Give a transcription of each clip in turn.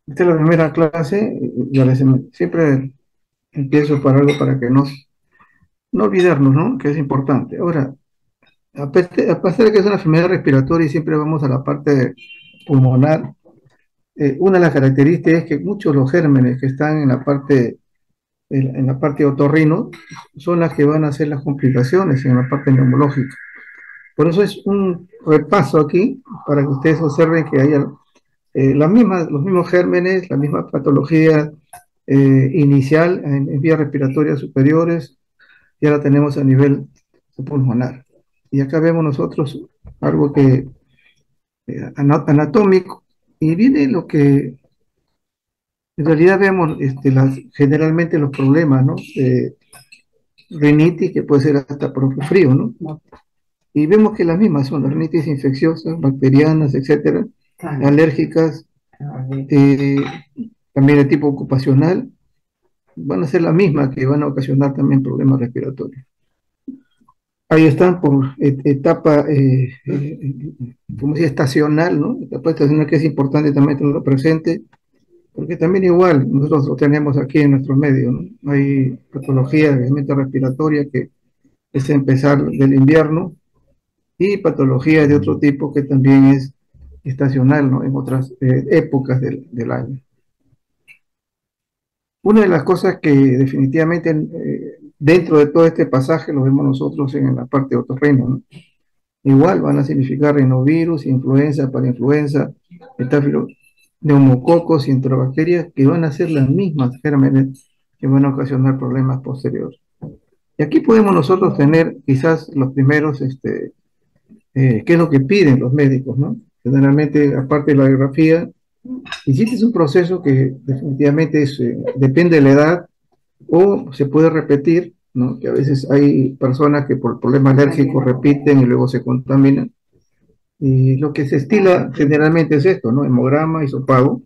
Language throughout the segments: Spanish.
Esta es la primera clase, siempre empiezo por algo para que no olvidarnos, ¿no? Que es importante. Ahora, a pesar de que es una enfermedad respiratoria y siempre vamos a la parte pulmonar, una de las características es que muchos de los gérmenes que están en la parte otorrino son las que van a hacer las complicaciones en la parte neumológica. Por eso es un repaso aquí para que ustedes observen que hay los mismos gérmenes, la misma patología inicial en vías respiratorias superiores, ya la tenemos a nivel pulmonar. Y acá vemos nosotros algo que anatómico, y viene lo que en realidad vemos generalmente los problemas, ¿no? Rinitis, que puede ser hasta propio frío, ¿no? Y vemos que las mismas son las rinitis infecciosas, bacterianas, etcétera, alérgicas, eh, también de tipo ocupacional, van a ser las mismas que van a ocasionar también problemas respiratorios. Ahí están por etapa, como decía, estacional, ¿no? Etapa estacional que es importante también tenerlo presente, porque también igual nosotros lo tenemos aquí en nuestro medio, ¿no? Hay patologías de mente respiratoria que es empezar del invierno y patologías de otro tipo que también es estacional, ¿no? En otras épocas del año. Una de las cosas que definitivamente dentro de todo este pasaje lo vemos nosotros en la parte de otorrino, ¿no? Igual van a significar rinovirus, influenza, parainfluenza, metáfilo, neumococos y enterobacterias que van a ser las mismas gérmenes que van a ocasionar problemas posteriores. Y aquí podemos nosotros tener quizás los primeros, qué es lo que piden los médicos, ¿no? Generalmente, aparte de la biografía, y sí es un proceso que definitivamente depende de la edad o se puede repetir, ¿no? Que a veces hay personas que por problemas alérgicos repiten y luego se contaminan. Y lo que se estila generalmente es esto, ¿no? Hemograma, hisopado,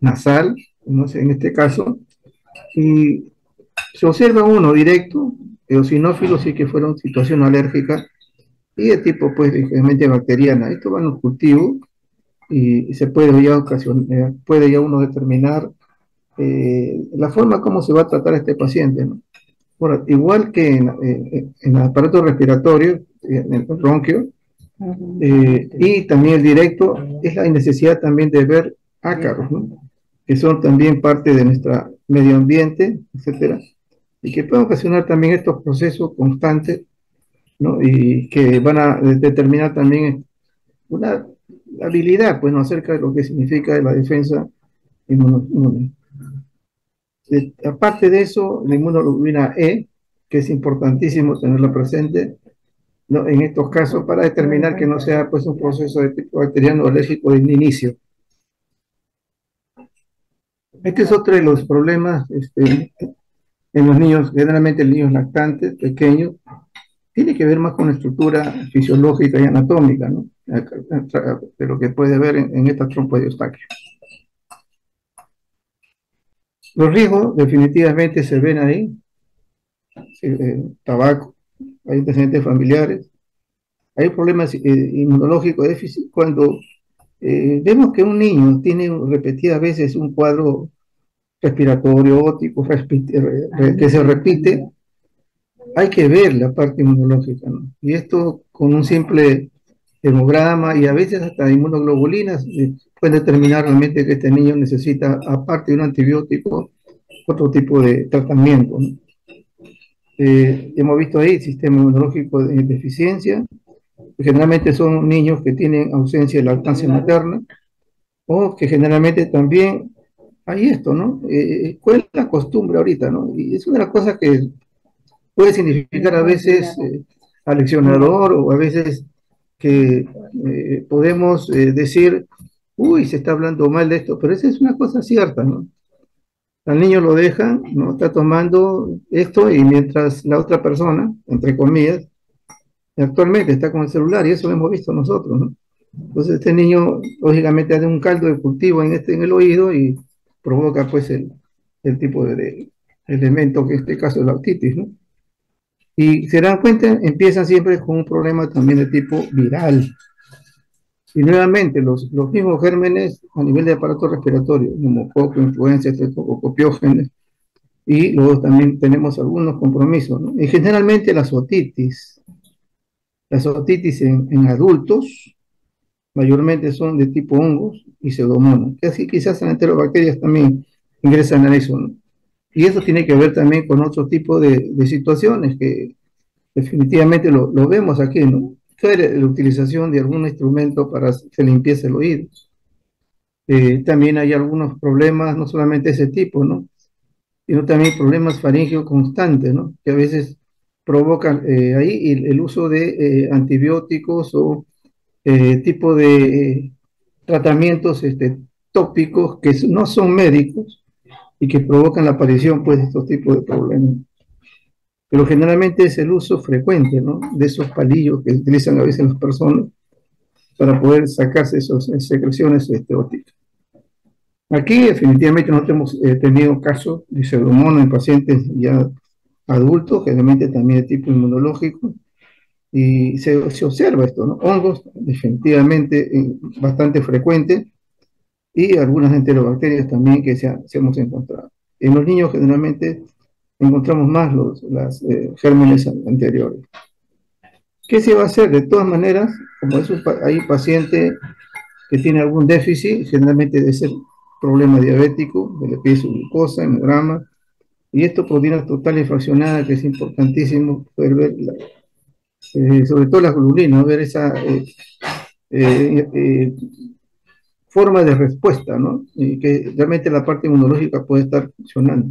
nasal, no sé, en este caso, y se observa uno directo, eosinófilo sí que fueron situación alérgica, y de tipo, pues, ligeramente bacteriana. Esto va en los cultivos y se puede ya, puede ya uno determinar la forma como se va a tratar a este paciente, ¿no? Ahora, igual que en el aparato respiratorio, en el bronquio, y también el directo, es la necesidad también de ver ácaros, ¿no? Que son también parte de nuestro medio ambiente, etcétera, y que pueden ocasionar también estos procesos constantes, ¿no? Y que van a determinar también una habilidad, pues, ¿no? Acerca de lo que significa la defensa inmune. Aparte de eso, la inmunoglobulina E, que es importantísimo tenerla presente, ¿no? En estos casos para determinar que no sea, pues, un proceso de tipo bacteriano alérgico de inicio. Este es otro de los problemas en los niños, generalmente en niños lactantes, pequeños, tiene que ver más con la estructura fisiológica y anatómica, ¿no? De lo que puede ver en esta trompa de Eustaquio. Los riesgos definitivamente se ven ahí, tabaco, hay antecedentes familiares, hay problemas inmunológicos déficit cuando vemos que un niño tiene repetidas veces un cuadro respiratorio ótico que se repite, hay que ver la parte inmunológica, ¿no? Y esto con un simple hemograma y a veces hasta inmunoglobulinas puede determinar realmente que este niño necesita, aparte de un antibiótico, otro tipo de tratamiento, ¿no? Hemos visto ahí sistema inmunológico de deficiencia, generalmente son niños que tienen ausencia de lactancia materna o que generalmente también hay esto, ¿no? ¿Cuál es la costumbre ahorita, no? Y es una de las cosas que puede significar a veces aleccionador o a veces que podemos decir, uy, se está hablando mal de esto, pero esa es una cosa cierta, ¿no? Al niño lo dejan, ¿no? Está tomando esto y mientras la otra persona, entre comillas, actualmente está con el celular y eso lo hemos visto nosotros, ¿no? Entonces este niño lógicamente hace un caldo de cultivo en el oído y provoca pues el tipo de elemento que en este caso es la otitis, ¿no? Y se dan cuenta, empiezan siempre con un problema también de tipo viral. Y nuevamente, los mismos gérmenes a nivel de aparato respiratorio, neumococo, influenza, estreptocopiógenes, y luego también tenemos algunos compromisos, ¿no? Y generalmente las otitis en adultos, mayormente son de tipo hongos y pseudomonas, que así quizás en enterobacterias también ingresan a eso, ¿no? Y eso tiene que ver también con otro tipo de situaciones que definitivamente lo vemos aquí, ¿no? La utilización de algún instrumento para hacer limpieza del oído. También hay algunos problemas, no solamente ese tipo, ¿no? Sino también problemas faringeos constantes, ¿no? Que a veces provocan ahí el uso de antibióticos o tipo de tratamientos tópicos que no son médicos y que provocan la aparición pues, de estos tipos de problemas. Pero generalmente es el uso frecuente, ¿no? De esos palillos que utilizan a veces las personas para poder sacarse esas secreciones ópticas. Aquí definitivamente nosotros hemos tenido casos de pseudomonas en pacientes ya adultos, generalmente también de tipo inmunológico, y se observa esto, ¿no? Hongos definitivamente bastante frecuentes y algunas enterobacterias también que se hemos encontrado. En los niños generalmente encontramos más las gérmenes anteriores. ¿Qué se va a hacer? De todas maneras, como eso, hay paciente que tiene algún déficit, generalmente de ser problema diabético, de la piel glucosa, hemograma, y esto proteína total y fraccionada, que es importantísimo poder ver, sobre todo las glulinas, ver esa eh, eh, forma de respuesta, ¿no? Y que realmente la parte inmunológica puede estar funcionando.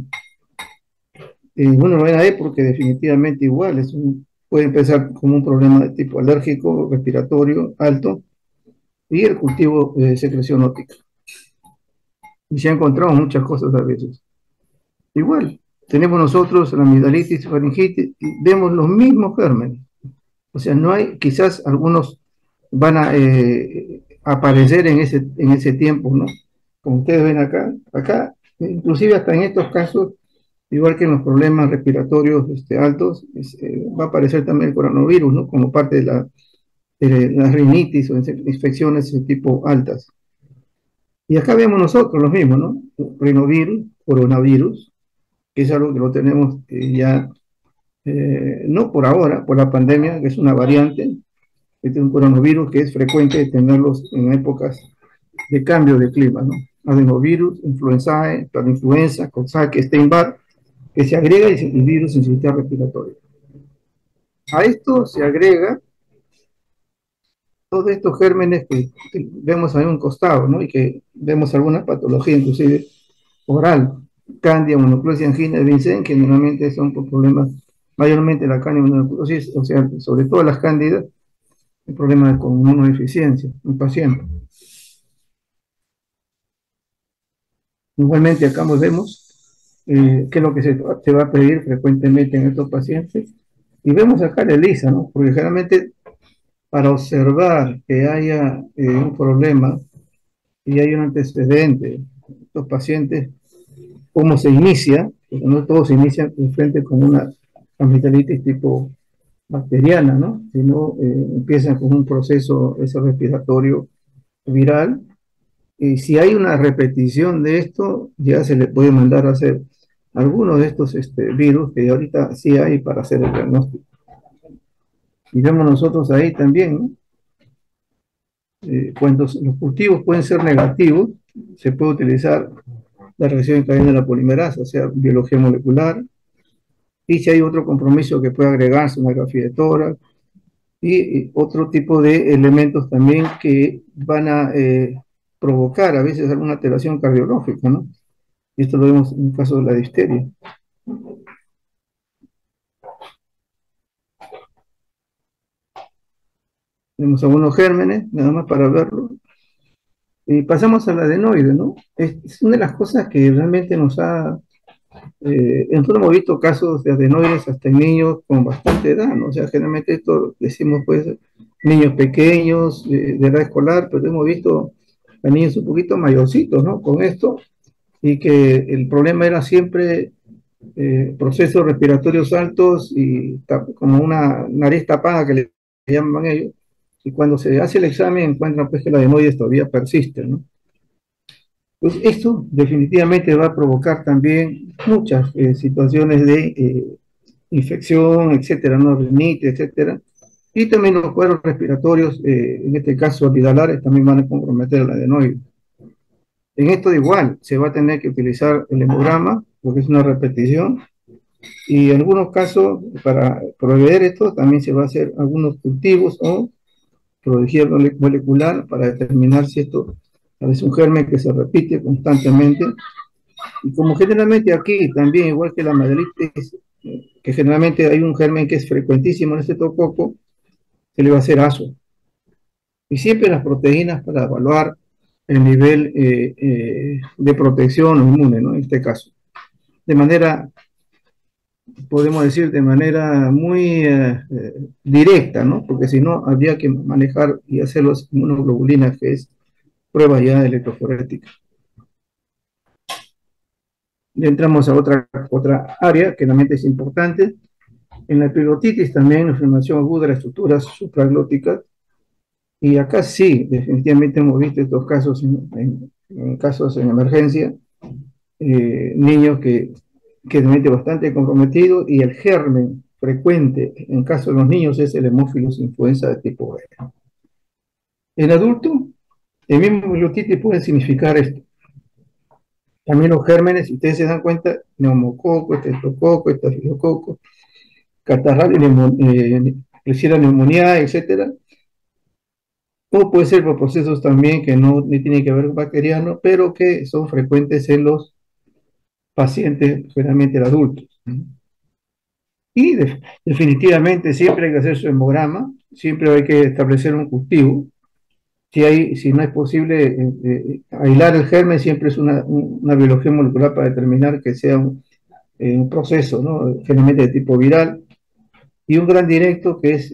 Bueno, lo ven ahí porque definitivamente igual, puede empezar como un problema de tipo alérgico, respiratorio alto, y el cultivo de secreción óptica. Y se han encontrado muchas cosas a veces. Igual, tenemos nosotros la amigdalitis, faringitis, y vemos los mismos gérmenes. O sea, no hay, quizás algunos van a aparecer en ese tiempo, ¿no? Como ustedes ven acá, inclusive hasta en estos casos, igual que en los problemas respiratorios altos, va a aparecer también el coronavirus, ¿no? Como parte de la rinitis o infecciones de tipo altas. Y acá vemos nosotros los mismos, ¿no? Rinovirus, coronavirus, que es algo que lo tenemos ya, no por ahora, por la pandemia, que es una variante, este es un coronavirus que es frecuente tenerlos en épocas de cambio de clima, ¿no? Adenovirus, influenzae, influenza, Coxsackie, Steinbach, que se agrega el virus en sistema respiratorio. A esto se agrega todos estos gérmenes que vemos ahí a un costado, ¿no? Y que vemos alguna patología, inclusive oral, Candida, mononucleosis, angina de Vincent, que normalmente son por problemas, mayormente la Candida mononucleosis, o sea, sobre todo las Cándidas, el problema con inmunodeficiencia, un paciente. Igualmente acá vemos qué es lo que se va a pedir frecuentemente en estos pacientes. Y vemos acá la ELISA, ¿no? Porque generalmente para observar que haya un problema y hay un antecedente, estos pacientes, cómo se inicia, porque no todos se inician frente con una amigdalitis tipo bacteriana, ¿no? Sino empiezan con un proceso ese respiratorio viral. Y si hay una repetición de esto, ya se le puede mandar a hacer algunos de estos virus que ahorita sí hay para hacer el diagnóstico. Y vemos nosotros ahí también, ¿no? Cuando los cultivos pueden ser negativos, se puede utilizar la reacción en cadena de la polimerasa, o sea, biología molecular, y si hay otro compromiso que puede agregarse, una grafía de tórax, y otro tipo de elementos también que van a provocar a veces alguna alteración cardiológica, ¿no? Y esto lo vemos en el caso de la difteria. Tenemos algunos gérmenes, nada más para verlo. Y pasamos al adenoide, ¿no? Es una de las cosas que realmente nos ha... nosotros hemos visto casos de adenoides hasta en niños con bastante edad, ¿no? O sea, generalmente esto decimos, pues, niños pequeños, de edad escolar, pero hemos visto a niños un poquito mayorcitos, ¿no? Con esto, y que el problema era siempre procesos respiratorios altos y como una nariz tapada que le llaman ellos, y cuando se hace el examen encuentran pues que la adenoides todavía persiste, ¿no? Pues esto definitivamente va a provocar también muchas situaciones de infección, etcétera, no rinitis, etcétera. Y también los cuadros respiratorios, en este caso amigdalares, también van a comprometer la adenoide. En esto igual, se va a tener que utilizar el hemograma, porque es una repetición, y en algunos casos, para proveer esto, también se va a hacer algunos cultivos o biología molecular para determinar si esto es un germen que se repite constantemente. Y como generalmente aquí también, igual que la amigdalitis, que generalmente hay un germen que es frecuentísimo en este tococo, se le va a hacer ASO. Y siempre las proteínas para evaluar el nivel de protección o inmune, ¿no? En este caso. De manera, podemos decir, de manera muy directa, ¿no? Porque si no, habría que manejar y hacer los inmunoglobulinas, que es prueba ya de electroforética. Ya entramos a otra área que realmente es importante. En la epiglottitis también, inflamación aguda de las estructuras supraglóticas. Y acá sí, definitivamente hemos visto estos casos en casos en emergencia, niños que realmente bastante comprometidos y el germen frecuente en caso de los niños es el Haemophilus influenza de tipo B. En adulto, el mismo epiglottitis puede significar esto. También los gérmenes, si ustedes se dan cuenta, neumococo, estreptococo, estafilococo, catarral, Klebsiella pneumoniae, etcétera. O puede ser por procesos también que no tienen que ver con bacterianos, pero que son frecuentes en los pacientes, generalmente adultos. Y definitivamente siempre hay que hacer su hemograma, siempre hay que establecer un cultivo. Si no es posible aislar el germen, siempre es una biología molecular para determinar que sea un proceso, ¿no? Generalmente de tipo viral, y un gran directo que es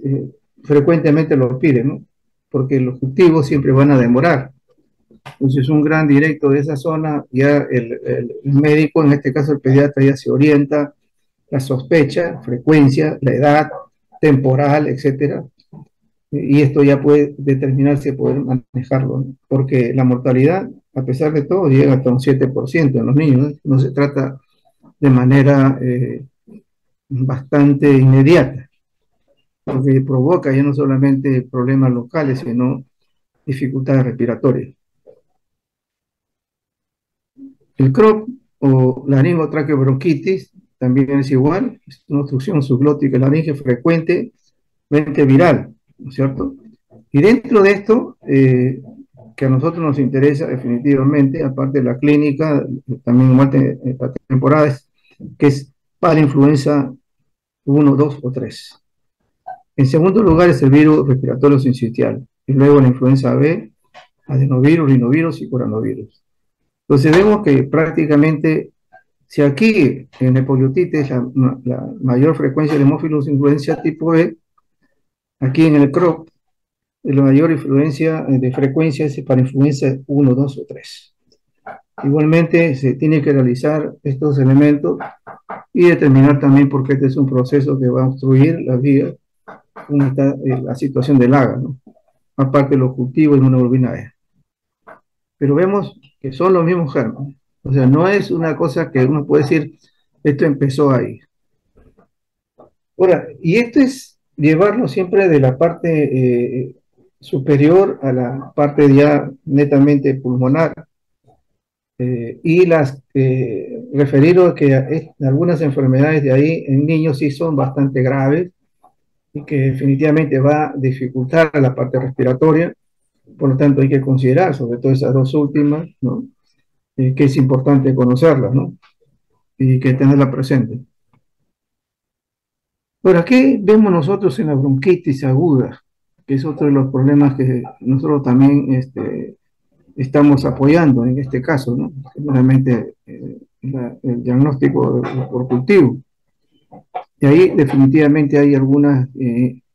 frecuentemente lo piden, ¿no? Porque los cultivos siempre van a demorar. Entonces, un gran directo de esa zona, ya el médico, en este caso el pediatra, ya se orienta, la sospecha, frecuencia, la edad, temporal, etcétera. Y esto ya puede determinarse, poder manejarlo, ¿no? Porque la mortalidad, a pesar de todo, llega hasta un 7% en los niños, ¿no? No se trata de manera bastante inmediata, porque provoca ya no solamente problemas locales, sino dificultades respiratorias. El CROP o laringotraqueobronquitis también es igual, es una obstrucción subglótica laringe frecuentemente viral, ¿no es cierto? Y dentro de esto, que a nosotros nos interesa definitivamente, aparte de la clínica, también la temporada, que es para influenza 1, 2 o 3. En segundo lugar es el virus respiratorio sincitial, y luego la influenza B, adenovirus, rinovirus y coronavirus. Entonces vemos que prácticamente, si aquí en la poliotitis la mayor frecuencia de Haemophilus influenza tipo E, aquí en el CROP la mayor influencia de frecuencia es para influenza 1, 2 o 3. Igualmente se tiene que realizar estos elementos y determinar también porque este es un proceso que va a obstruir la vía, como está la situación del AGA, ¿no? Aparte de los cultivos de inmunoglobulina E. Pero vemos que son los mismos gérmenes. O sea, no es una cosa que uno puede decir, esto empezó ahí. Ahora, y esto es llevarlo siempre de la parte superior a la parte ya netamente pulmonar. Y referido a que algunas enfermedades de ahí en niños sí son bastante graves y que definitivamente va a dificultar la parte respiratoria. Por lo tanto, hay que considerar sobre todo esas dos últimas, ¿no? Que es importante conocerlas, ¿no? Y que tenerla presente. Ahora, ¿qué vemos nosotros en la bronquitis aguda? Que es otro de los problemas que nosotros también estamos apoyando en este caso, ¿no? Seguramente el diagnóstico por cultivo. Y ahí definitivamente hay algunas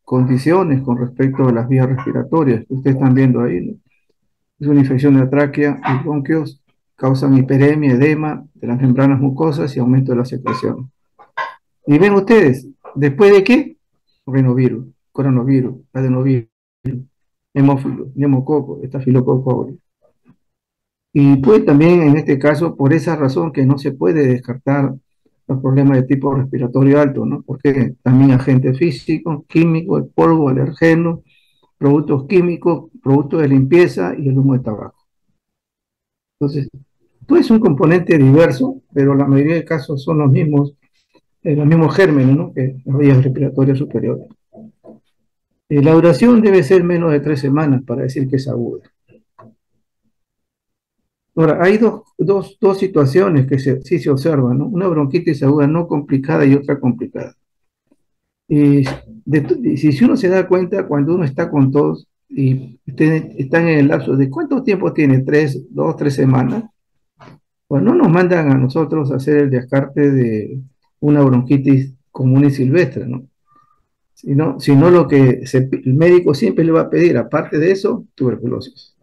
condiciones con respecto a las vías respiratorias que ustedes están viendo ahí, ¿no? Es una infección de la tráquea y bronquios, causan hiperemia, edema de las membranas mucosas y aumento de la secreción. Y ven ustedes, ¿después de qué? Rinovirus, coronavirus, adenovirus. neumococo, estafilococo aureus. Y pues también en este caso, por esa razón que no se puede descartar los problemas de tipo respiratorio alto, ¿no? Porque también agentes físicos, químicos, el polvo, alergenos, productos químicos, productos de limpieza y el humo de tabaco. Entonces, todo es un componente diverso, pero la mayoría de casos son los mismos gérmenes, ¿no? Que las vías respiratorias superiores. La duración debe ser menos de 3 semanas para decir que es aguda. Ahora, hay dos situaciones que sí se observan, ¿no? Una bronquitis aguda no complicada y otra complicada. Y si uno se da cuenta, cuando uno está con tos y están en el lapso de ¿cuánto tiempo tiene? 2, 3 semanas. Pues no nos mandan a nosotros a hacer el descarte de una bronquitis común y silvestre, ¿no? Sino lo que el médico siempre le va a pedir, aparte de eso, tuberculosis.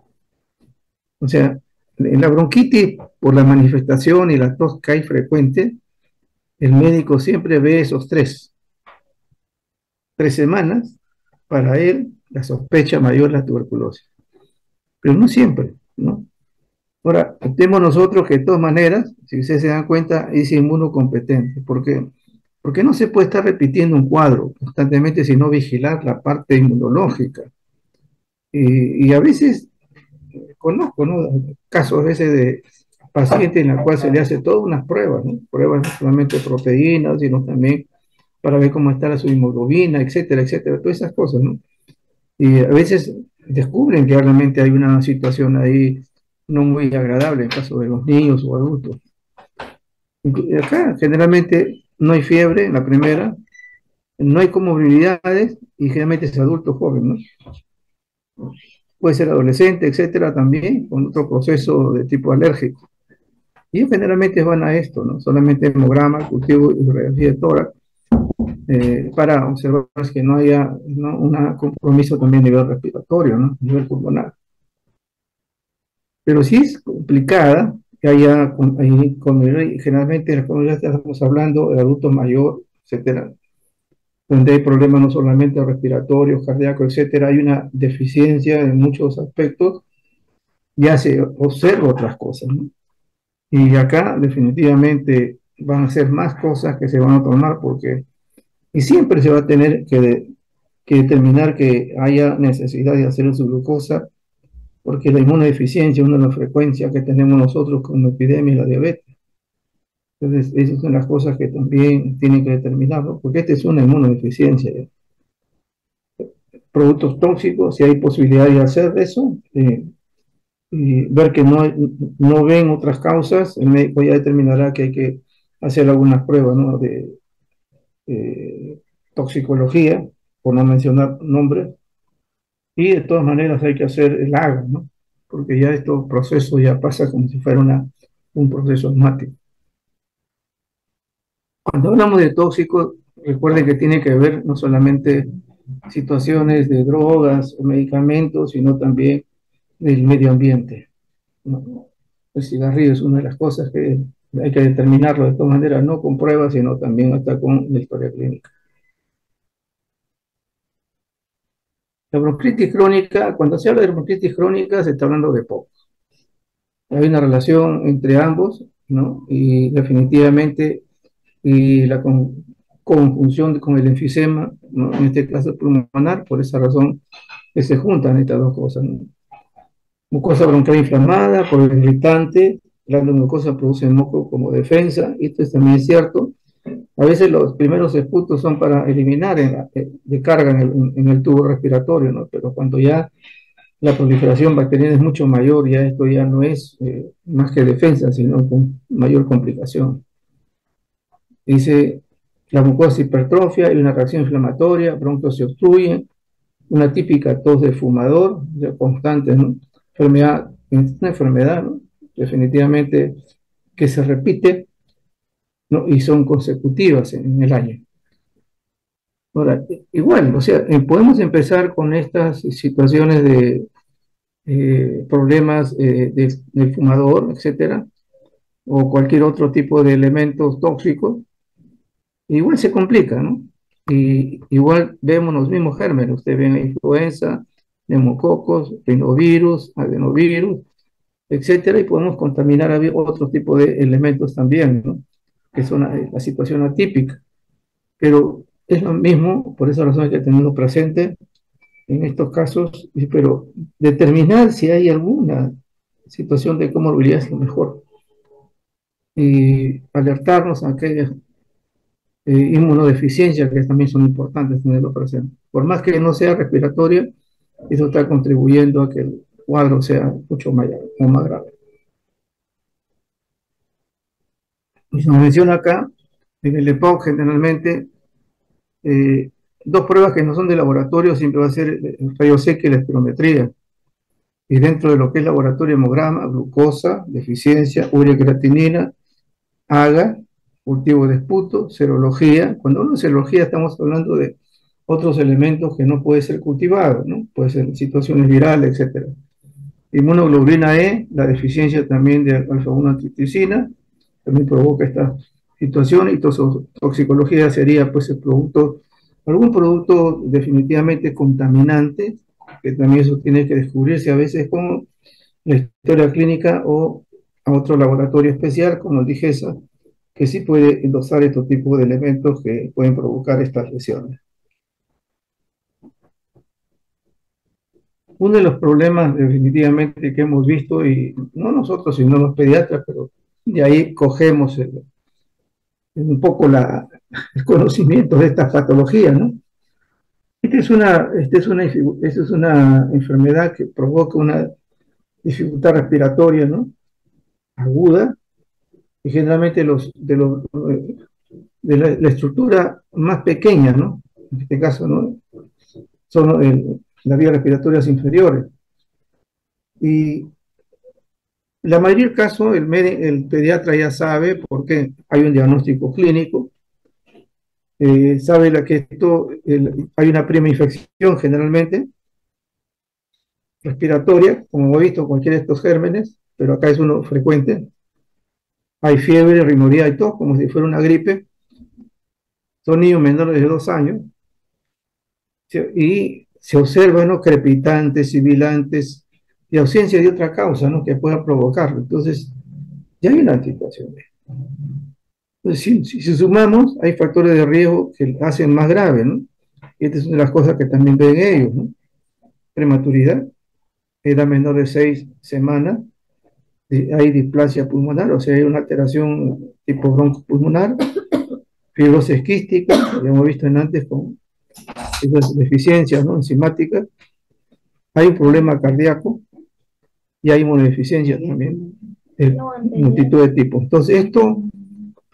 O sea, en la bronquitis, por la manifestación y la tos que hay frecuente, el médico siempre ve esos 3 semanas, para él la sospecha mayor es la tuberculosis. Pero no siempre, ¿no? Ahora, tenemos nosotros que de todas maneras, si ustedes se dan cuenta, es inmunocompetente. ¿Por qué? Porque no se puede estar repitiendo un cuadro constantemente, sino vigilar la parte inmunológica. Y a veces conozco, ¿no? Casos a veces de pacientes en los cuales se le hace todas unas pruebas, ¿no? Pruebas no solamente de proteínas, sino también para ver cómo está su hemoglobina, etcétera, etcétera, todas esas cosas, ¿no? Y a veces descubren que realmente hay una situación ahí no muy agradable en caso de los niños o adultos. Acá generalmente no hay fiebre en la primera, no hay comorbilidades y generalmente es adulto joven, ¿no? Puede ser adolescente, etcétera, también con otro proceso de tipo alérgico. Y ellos generalmente van a esto, ¿no? Solamente hemograma, cultivo y radiografía de tórax, para observar que no haya, ¿no?, un compromiso también a nivel respiratorio, ¿no?, a nivel pulmonar. Pero sí es complicada, que haya generalmente las comunidades estamos hablando de adultos mayores, etcétera, donde hay problemas no solamente respiratorios, cardíacos, etcétera, hay una deficiencia en muchos aspectos, ya se observa otras cosas, ¿no? Y acá definitivamente van a ser más cosas que se van a tomar porque, y siempre se va a tener que determinar que haya necesidad de hacer su glucosa, porque la inmunodeficiencia es una de las frecuencias que tenemos nosotros como epidemia y la diabetes. Entonces, esas son las cosas que también tienen que determinarlo, porque esta es una inmunodeficiencia. Productos tóxicos, si hay posibilidad de hacer eso, y ver que no ven otras causas, el médico ya determinará que hay que hacer algunas pruebas, ¿no?, de toxicología, por no mencionar nombres, y de todas maneras hay que hacer el AGA, ¿no? Porque ya estos procesos ya pasa como si fuera un proceso asmático. Cuando hablamos de tóxicos, recuerden que tiene que ver no solamente situaciones de drogas o medicamentos, sino también del medio ambiente, ¿no? El cigarrillo es una de las cosas que hay que determinarlo de todas maneras, no con pruebas, sino también hasta con la historia clínica. La bronquitis crónica, cuando se habla de bronquitis crónica, se está hablando de POC. Hay una relación entre ambos, ¿no? Y definitivamente, y la conjunción con el enfisema, ¿no?, en este caso pulmonar, por esa razón que se juntan estas dos cosas, ¿no? Mucosa bronquial inflamada por el irritante, la mucosa produce moco como defensa, y esto también es cierto. A veces los primeros esputos son para eliminar de carga en el tubo respiratorio, ¿no? Pero cuando ya la proliferación bacteriana es mucho mayor, ya esto ya no es más que defensa, sino con mayor complicación. Dice, la mucosa hipertrofia y una reacción inflamatoria, bronquios se obstruyen, una típica tos de fumador, ya constante, ¿no? Una enfermedad, ¿no?, definitivamente que se repite, ¿no?, y son consecutivas en el año. Ahora, igual, o sea, podemos empezar con estas situaciones de problemas del fumador, etcétera, o cualquier otro tipo de elementos tóxicos, igual se complica, ¿no? Y igual vemos los mismos gérmenes, usted ve la influenza, neumococos, rinovirus, adenovirus, etcétera, y podemos contaminar a otro tipo de elementos también, ¿no? Que son la situación atípica. Pero es lo mismo, por esa razón hay que tenerlo presente en estos casos, pero determinar si hay alguna situación de comorbilidad es lo mejor. Y alertarnos a aquellas inmunodeficiencias que también son importantes tenerlo presente. Por más que no sea respiratoria, eso está contribuyendo a que el cuadro sea mucho mayor o más grave. Y se nos menciona acá, en el EPOC generalmente, eh, dos pruebas que no son de laboratorio siempre va a ser el rayos X y la espirometría. Y dentro de lo que es laboratorio hemograma, glucosa, deficiencia, urea creatinina, AGA, cultivo de esputo, serología. Cuando hablo de serología estamos hablando de otros elementos que no pueden ser cultivados, ¿no? Puede ser situaciones virales, etcétera. Inmunoglobulina E, la deficiencia también de alfa-1 antitricina, también provoca esta situación, y toxicología sería pues el producto, algún producto definitivamente contaminante, que también eso tiene que descubrirse a veces con la historia clínica o a otro laboratorio especial como el DIGESA, que sí puede endosar estos tipos de elementos que pueden provocar estas lesiones. Uno de los problemas definitivamente que hemos visto, y no nosotros, sino los pediatras, pero de ahí cogemos un poco el conocimiento de estas patologías, ¿no? Esta es una enfermedad que provoca una dificultad respiratoria, ¿no? Aguda, y generalmente la estructura más pequeña, ¿no? En este caso, ¿no? Son las vías respiratorias inferiores. Y la mayoría del caso, el pediatra ya sabe porque hay un diagnóstico clínico, sabe que hay una prima infección generalmente respiratoria, como hemos visto, cualquiera de estos gérmenes, pero acá es uno frecuente. Hay fiebre, rinoría y tos, como si fuera una gripe. Son niños menores de 2 años y se observan, ¿no?, crepitantes, sibilantes y ausencia de otra causa, ¿no?, que pueda provocarlo. Entonces, ya hay una situación. Entonces, si sumamos, hay factores de riesgo que hacen más grave, ¿no? Y esta es una de las cosas que también ven ellos, ¿no? Prematuridad, edad menor de 6 semanas, hay displasia pulmonar, o sea, hay una alteración tipo broncopulmonar, fibrosis quística, ya hemos visto en antes con esas deficiencias, ¿no?, enzimáticas, hay un problema cardíaco y hay inmunodeficiencia también, de multitud de tipos. Entonces, esto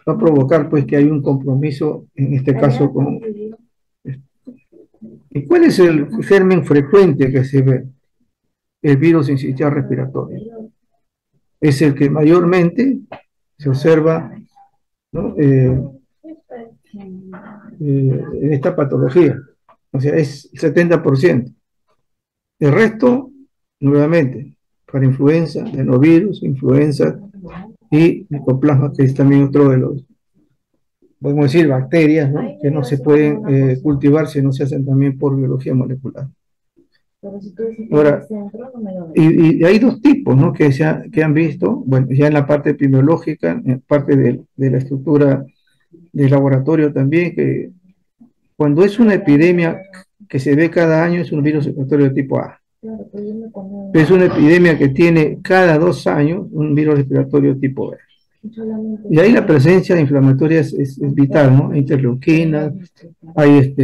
va a provocar pues que hay un compromiso, en este caso, con... ¿Y cuál es el germen frecuente que se ve? El virus sincitial respiratorio. Es el que mayormente se observa, ¿no?, en esta patología. O sea, es el 70%. El resto, nuevamente, para influenza, adenovirus, influenza y micoplasma, que es también otro de los, podemos decir, bacterias, ¿no?, que no se pueden cultivar si no se hacen también por biología molecular. Ahora, y hay dos tipos, ¿no?, que han visto, bueno, ya en la parte epidemiológica, en parte de la estructura del laboratorio también, que cuando es una epidemia que se ve cada año es un virus respiratorio de tipo A. Es una epidemia que tiene cada 2 años un virus respiratorio tipo B. Y ahí la presencia inflamatoria es vital, ¿no? Hay interleuquinas, hay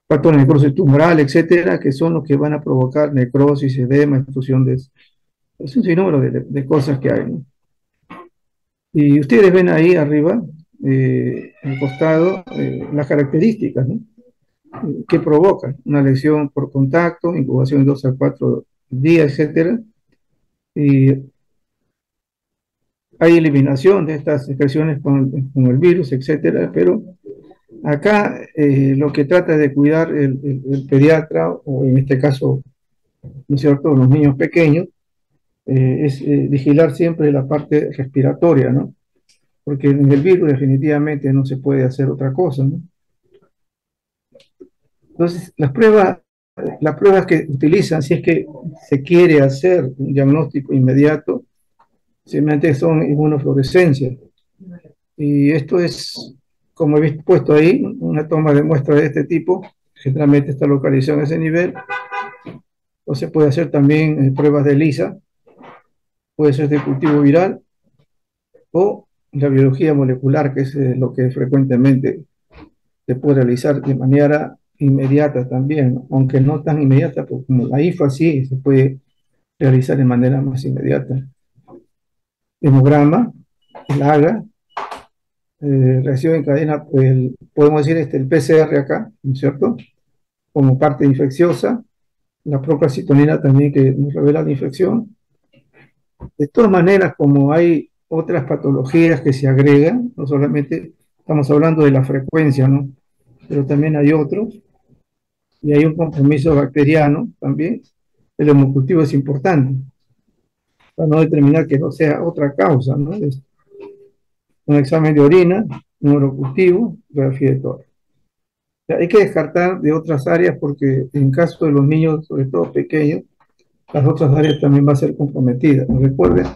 factores de necrosis tumoral, etcétera, que son los que van a provocar necrosis, edema, extrusión de... Es un sinnúmero de cosas que hay, ¿no? Y ustedes ven ahí arriba, al costado, las características, ¿no?, que provocan una lesión por contacto, incubación de 2 a 4 días, etcétera. Y hay eliminación de estas secreciones con el virus, etcétera, pero acá lo que trata de cuidar el pediatra, o en este caso, ¿no es cierto?, los niños pequeños, es vigilar siempre la parte respiratoria, ¿no? Porque en el virus definitivamente no se puede hacer otra cosa, ¿no? Entonces, las pruebas las pruebas que utilizan, si es que se quiere hacer un diagnóstico inmediato, simplemente son inmunofluorescencia. Y esto es, como he puesto ahí, una toma de muestra de este tipo, generalmente está localizado en ese nivel, o se puede hacer también pruebas de ELISA, puede ser de cultivo viral, o la biología molecular, que es lo que frecuentemente se puede realizar de manera inmediata también, ¿no? Aunque no tan inmediata, porque como la IFA sí se puede realizar de manera más inmediata. Hemograma, el AGA, reacción en cadena, pues, podemos decir el PCR acá, ¿no es cierto? Como parte infecciosa, la procalcitonina también que nos revela la infección. De todas maneras, como hay otras patologías que se agregan, no solamente estamos hablando de la frecuencia, ¿no? Pero también hay otros, y hay un compromiso bacteriano también. El hemocultivo es importante para no determinar que no sea otra causa, ¿no? Un examen de orina, un urocultivo, radiografía de tórax. Hay que descartar de otras áreas porque en caso de los niños, sobre todo pequeños, las otras áreas también va a ser comprometida. Recuerden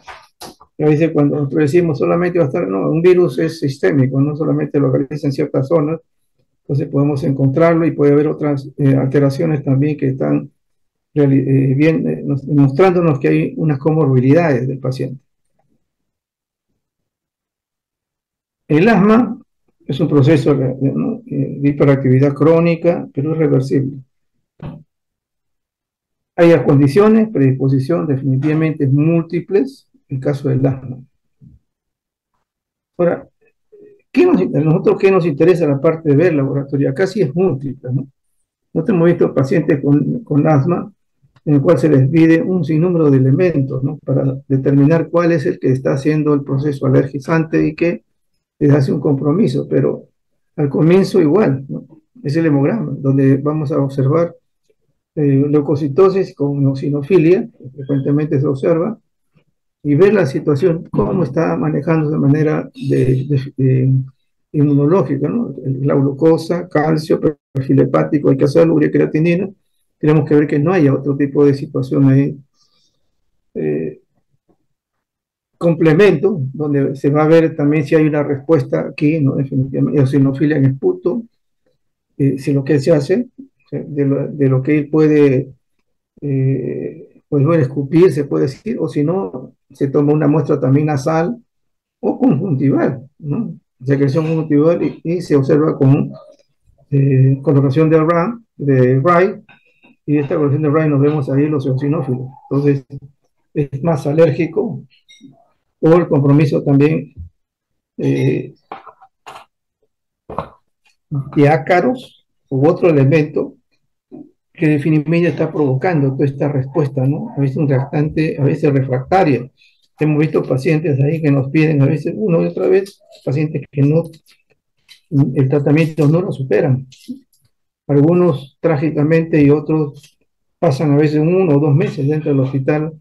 que a veces cuando nosotros decimos solamente va a estar, no, un virus es sistémico, no solamente localiza en ciertas zonas, entonces podemos encontrarlo y puede haber otras alteraciones también que están mostrándonos que hay unas comorbilidades del paciente. El asma es un proceso, ¿no?, de hiperactividad crónica, pero es reversible. Hay condiciones, predisposición definitivamente múltiples en caso del asma. Ahora, nosotros qué nos interesa la parte de ver laboratorio? Acá sí es múltiple, ¿no? Nosotros hemos visto pacientes con asma en el cual se les pide un sinnúmero de elementos, ¿no?, para determinar cuál es el que está haciendo el proceso alergizante y que les hace un compromiso, pero al comienzo igual, ¿no? Es el hemograma, donde vamos a observar leucocitosis con eosinofilia, que frecuentemente se observa, y ver la situación, cómo está manejando de manera inmunológica, ¿no? La glucosa, calcio, perfil hepático, hay que hacer urea creatinina, tenemos que ver que no haya otro tipo de situación ahí. Complemento, donde se va a ver también si hay una respuesta aquí, ¿no? Definitivamente, eosinofilia en esputo, si lo que se hace, de lo que él puede, pues bueno, escupir, se puede decir, o si no, se toma una muestra también nasal o conjuntival, ¿no? Secreción conjuntival y se observa con coloración de Wright, y esta coloración de Wright nos vemos ahí los eosinófilos. Entonces, es más alérgico, o el compromiso también eh, de ácaros u otro elemento que definitivamente está provocando toda esta respuesta, ¿no? A veces un reactante, a veces refractaria. Hemos visto pacientes ahí que nos piden a veces una y otra vez, pacientes que no, el tratamiento no lo superan. Algunos trágicamente y otros pasan a veces 1 o 2 meses dentro del hospital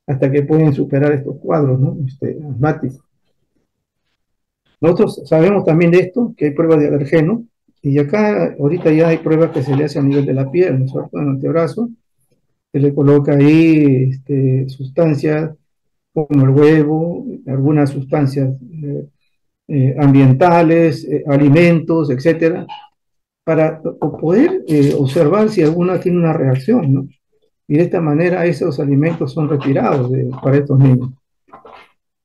hasta que pueden superar estos cuadros, ¿no?, asmáticos. Nosotros sabemos también de esto, que hay pruebas de alergeno, y acá ahorita ya hay pruebas que se le hacen a nivel de la piel, ¿no es cierto?, en el antebrazo, se le coloca ahí sustancias como el huevo, algunas sustancias ambientales, alimentos, etcétera, para poder observar si alguna tiene una reacción, ¿no? Y de esta manera esos alimentos son retirados para estos niños.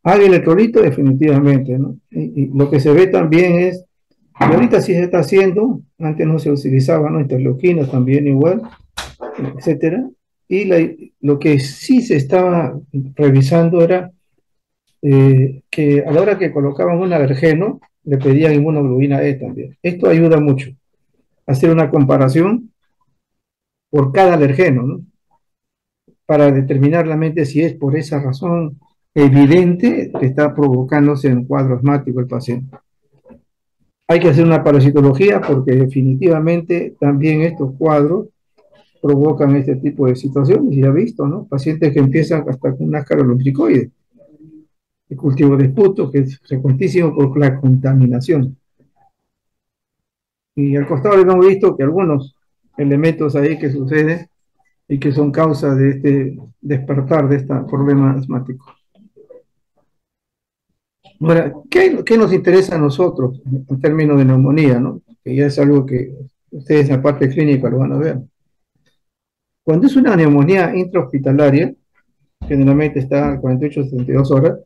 Hay electrolito definitivamente, ¿no? Y lo que se ve también es, y ahorita sí se está haciendo, antes no se utilizaba, ¿no?, interleuquinas también igual, etcétera. Y lo que sí se estaba revisando era que a la hora que colocaban un alergeno, le pedían inmunoglobulina E también. Esto ayuda mucho a hacer una comparación por cada alergeno, ¿no?, para determinar la mente si es por esa razón evidente que está provocándose en cuadro asmático el paciente. Hay que hacer una parasitología porque definitivamente también estos cuadros provocan este tipo de situaciones, y ya visto, ¿no?, pacientes que empiezan hasta con una escarolombricoide, el cultivo de esputo, que es frecuentísimo por la contaminación. Y al costado hemos visto que algunos elementos ahí que suceden y que son causa de este despertar de este problema asmático. Ahora, ¿qué nos interesa a nosotros en términos de neumonía, ¿no? Que ya es algo que ustedes en la parte clínica lo van a ver. Cuando es una neumonía intrahospitalaria, generalmente está a 48 a 72 horas,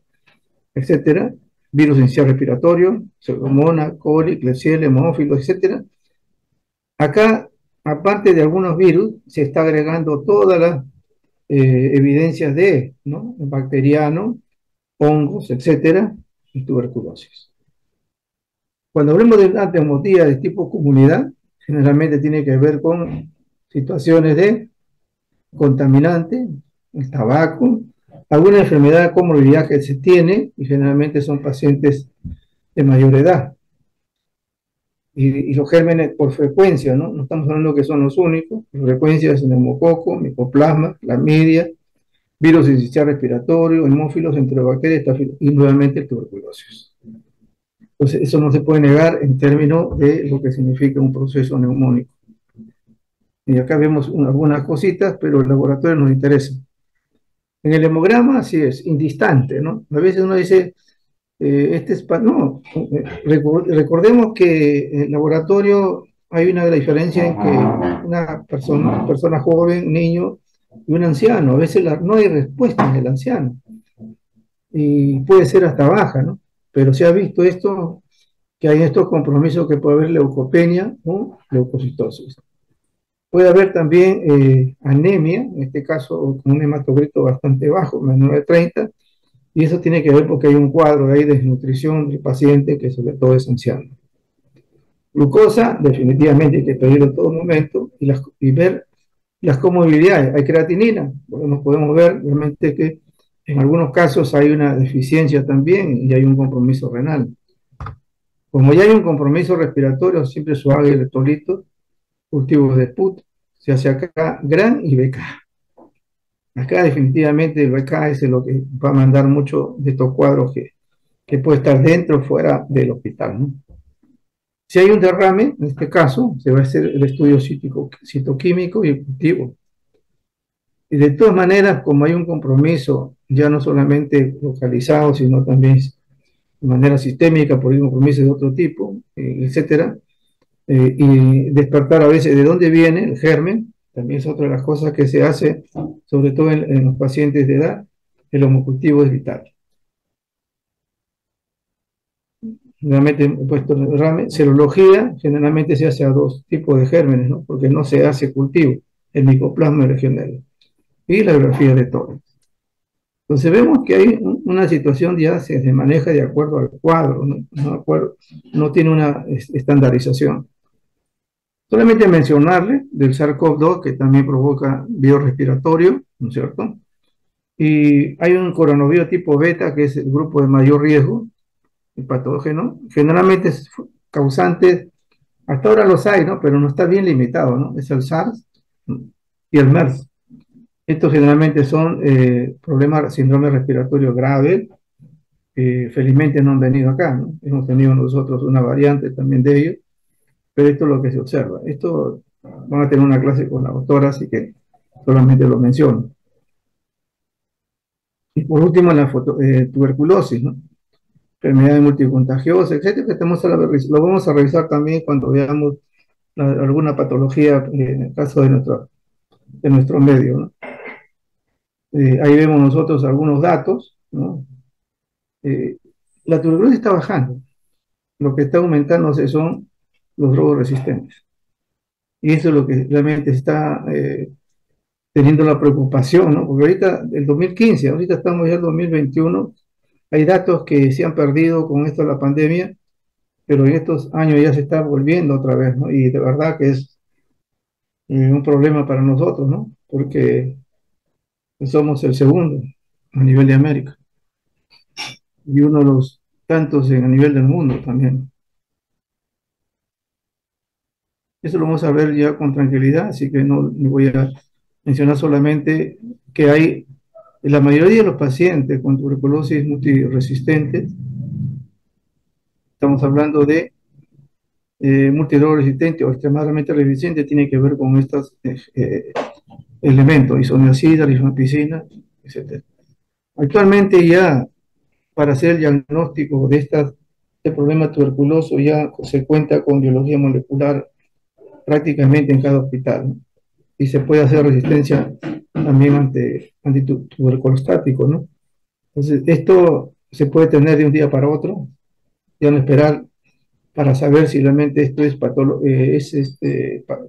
etcétera, virus inicial respiratorio, pseudomonas, coli, klebsiella, hemófilos, etcétera. Acá, aparte de algunos virus, se está agregando todas las evidencias de, ¿no? Bacteriano, hongos, etcétera, y tuberculosis. Cuando hablamos de una neumonía de tipo comunidad, generalmente tiene que ver con situaciones de contaminante, el tabaco, alguna enfermedad comorbilidad que se tiene, y generalmente son pacientes de mayor edad. Y los gérmenes por frecuencia, ¿no? No estamos hablando que son los únicos, por frecuencia es neumococo, micoplasma, clamidia, virus sincicial respiratorio, hemófilos, enterobacterias y nuevamente tuberculosis. Entonces, eso no se puede negar en términos de lo que significa un proceso neumónico. Y acá vemos algunas cositas, pero el laboratorio nos interesa. En el hemograma, sí es indistante, ¿no? A veces uno dice, este es no, recordemos que en el laboratorio hay una diferencia en que una persona joven, niño y un anciano, a veces no hay respuesta en el anciano y puede ser hasta baja, ¿no? Pero se ha visto esto, que hay estos compromisos que puede haber leucopenia o leucocitosis. Puede haber también anemia, en este caso con un hematocrito bastante bajo, menor de 30, y eso tiene que ver porque hay un cuadro ahí de desnutrición del paciente que sobre todo es anciano. Glucosa, definitivamente hay que pedirlo en todo momento y ver las comorbilidades. Hay creatinina, bueno, podemos ver realmente que en algunos casos hay una deficiencia también y hay un compromiso renal. Como ya hay un compromiso respiratorio, siempre suave electrolitos, cultivos de PUT, se hace acá GRAN y BK. Acá definitivamente el BK es lo que va a mandar mucho de estos cuadros que puede estar dentro o fuera del hospital, ¿no? Si hay un derrame, en este caso, se va a hacer el estudio citoquímico y cultivo. Y de todas maneras, como hay un compromiso, ya no solamente localizado, sino también de manera sistémica, por un compromiso de otro tipo, etcétera, y despertar a veces de dónde viene el germen, también es otra de las cosas que se hace, sobre todo en los pacientes de edad, el homocultivo es vital. Realmente he puesto en el rame, serología generalmente se hace a dos tipos de gérmenes, ¿no? Porque no se hace cultivo, el micoplasma legionel y la grafía de tórax. Entonces vemos que hay una situación ya se maneja de acuerdo al cuadro, no tiene una estandarización. Solamente mencionarle del SARS-CoV-2 que también provoca virus respiratorio, ¿no es cierto? Y hay un coronavirus tipo beta que es el grupo de mayor riesgo, el patógeno, generalmente es causante, hasta ahora los hay, ¿no? Pero no está bien limitado, ¿no? Es el SARS y el MERS. Estos generalmente son problemas, síndrome respiratorio grave, felizmente no han venido acá, ¿no? Hemos tenido nosotros una variante también de ellos, pero esto es lo que se observa. Esto van a tener una clase con la doctora, así que solamente lo menciono. Y por último, la tuberculosis, ¿no? Enfermedades multicontagiosas, etcétera, que lo vamos a revisar también cuando veamos alguna patología en el caso de nuestro medio, ¿no? Ahí vemos nosotros algunos datos, ¿no? Eh, la tuberculosis está bajando, lo que está aumentándose son los drogos resistentes. Y eso es lo que realmente está teniendo la preocupación, ¿no? Porque ahorita, el 2015, ahorita estamos ya en el 2021, hay datos que se han perdido con esto de la pandemia, pero en estos años ya se está volviendo otra vez, ¿no? Y de verdad que es un problema para nosotros, ¿no? Porque somos el segundo a nivel de América y uno de los tantos a nivel del mundo también. Eso lo vamos a ver ya con tranquilidad, así que no voy a mencionar solamente que hay, la mayoría de los pacientes con tuberculosis multiresistente, estamos hablando de multidroga resistente o extremadamente resistente, tiene que ver con estos elementos, isoniazida, rifampicina, etcétera. Actualmente ya para hacer el diagnóstico este problema tuberculoso ya se cuenta con biología molecular prácticamente en cada hospital, ¿no? Y se puede hacer resistencia también ante tuberculostático, ¿no? Entonces, esto se puede tener de un día para otro, ya no esperar para saber si realmente esto es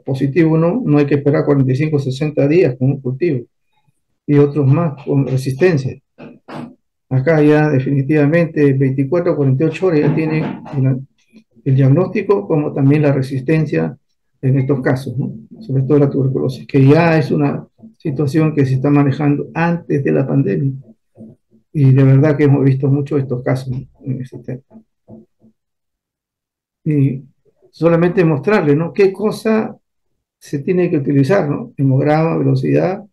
positivo o no. No hay que esperar 45 o 60 días con un cultivo y otros más con resistencia. Acá ya definitivamente 24 a 48 horas ya tienen el diagnóstico como también la resistencia en estos casos, ¿no? Sobre todo la tuberculosis, que ya es una situación que se está manejando antes de la pandemia. Y de verdad que hemos visto muchos de estos casos, ¿no? En este tema. Y solamente mostrarle, ¿no? ¿Qué cosa se tiene que utilizar, ¿no? Hemograma, velocidad,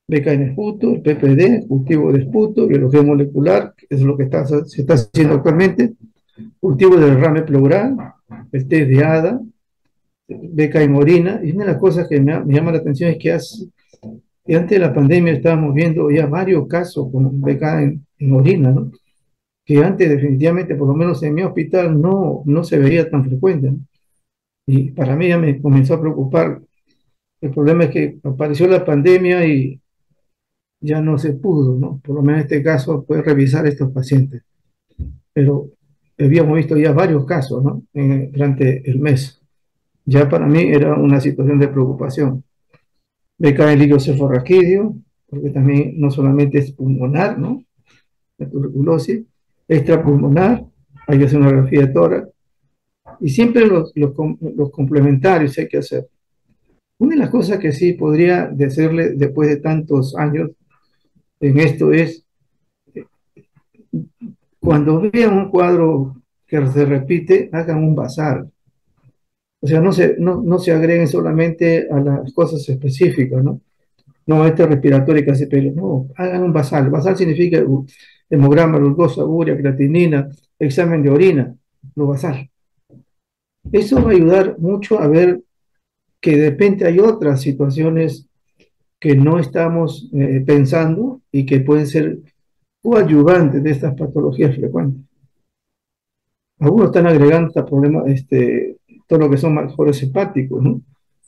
beca en esputo, el PPD, cultivo de esputo, biología molecular, que es lo que se está haciendo actualmente, cultivo de derrame pleural, el test de ADA, beca en orina. Y una de las cosas que me llama la atención es que antes de la pandemia estábamos viendo ya varios casos con beca en orina, ¿no? Que antes definitivamente, por lo menos en mi hospital, no se veía tan frecuente, ¿no? Y para mí ya me comenzó a preocupar. El problema es que apareció la pandemia y ya no se pudo, ¿no? Por lo menos en este caso, puede revisar estos pacientes. Pero habíamos visto ya varios casos, ¿no? Durante el mes. Ya para mí era una situación de preocupación. Beca en ligoceforraquidio, porque también no solamente es pulmonar, ¿no? La tuberculosis, extrapulmonar, hay que hacer una radiografía de tórax, y siempre los complementarios hay que hacer. Una de las cosas que sí podría decirle después de tantos años en esto es, cuando vean un cuadro que se repite, hagan un bazar. O sea, no se agreguen solamente a las cosas específicas, ¿no? No, este respiratorio que hace pelo, no, hagan un basal. Basal significa hemograma, glucosa, urea, creatinina, examen de orina, lo basal. Eso va a ayudar mucho a ver que de repente hay otras situaciones que no estamos pensando y que pueden ser coadyuvantes de estas patologías frecuentes. Algunos están agregando este problema, todo lo que son marcadores hepáticos, ¿no?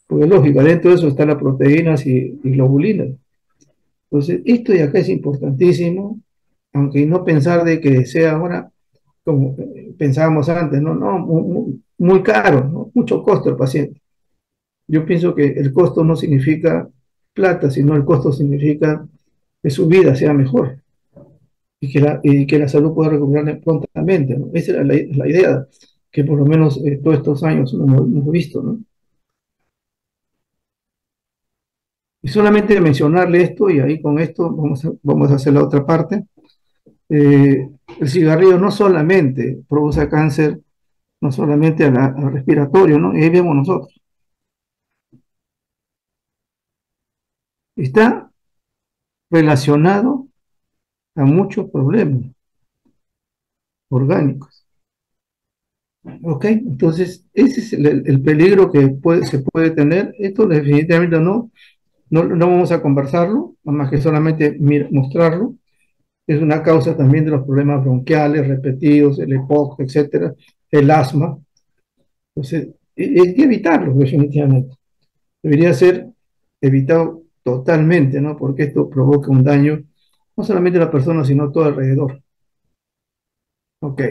Porque lógico, dentro de eso están las proteínas y globulinas. Entonces, esto de acá es importantísimo, aunque no pensar de que sea ahora como pensábamos antes, no, muy caro, ¿no? Mucho costo el paciente. Yo pienso que el costo no significa plata, sino el costo significa que su vida sea mejor y que la salud pueda recuperar prontamente, ¿no? Esa era la idea que por lo menos todos estos años hemos visto, ¿no? Y solamente mencionarle esto, y ahí con esto vamos a hacer la otra parte. El cigarrillo no solamente produce cáncer, no solamente al respiratorio, ¿no? Y ahí vemos nosotros. Está relacionado a muchos problemas orgánicos. ¿Ok? Entonces, ese es el peligro que se puede tener. Esto definitivamente no vamos a conversarlo, nada más que solamente mostrarlo. Es una causa también de los problemas bronquiales repetidos, el EPOC, etcétera, el asma. Entonces, hay que evitarlo definitivamente. Debería ser evitado totalmente, ¿no? Porque esto provoca un daño no solamente a la persona, sino todo alrededor. Ok,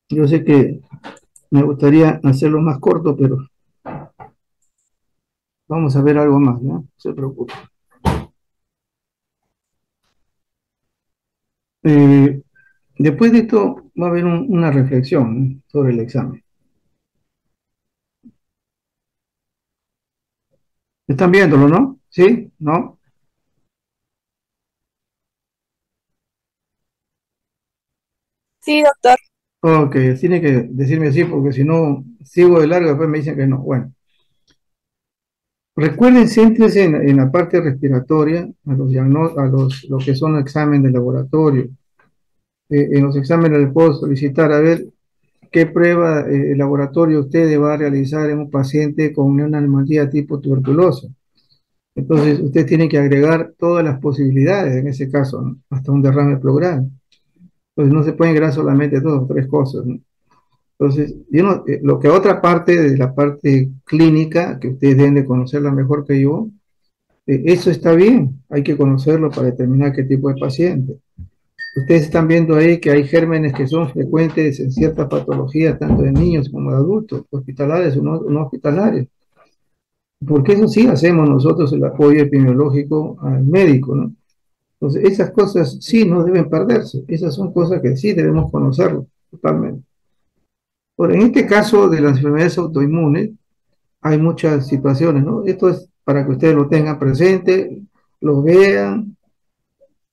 yo sé que me gustaría hacerlo más corto, pero vamos a ver algo más, ¿no? No se preocupe. Eh, Después de esto va a haber una reflexión, ¿no? Sobre el examen. ¿Están viéndolo, no? ¿Sí? ¿No? Sí, doctor. Ok, tiene que decirme así porque si no sigo de largo, después me dicen que no. Bueno, recuerden, céntrese en la parte respiratoria, lo que son exámenes de laboratorio, en los exámenes le puedo solicitar a ver qué prueba de laboratorio usted va a realizar en un paciente con una anomalía tipo tuberculosa. Entonces, usted tiene que agregar todas las posibilidades en ese caso, ¿no? Hasta un derrame pleural. Entonces, no se pueden agregar solamente dos o tres cosas, ¿no? Entonces, lo que otra parte de la parte clínica, que ustedes deben de conocerla mejor que yo, eso está bien, hay que conocerlo para determinar qué tipo de paciente. Ustedes están viendo ahí que hay gérmenes que son frecuentes en ciertas patologías, tanto de niños como de adultos, hospitalarios o no hospitalarios. Porque eso sí hacemos nosotros el apoyo epidemiológico al médico, ¿no? Entonces, esas cosas sí no deben perderse, esas son cosas que sí debemos conocerlo totalmente. Ahora, en este caso de las enfermedades autoinmunes, hay muchas situaciones, ¿no? Esto es para que ustedes lo tengan presente, lo vean,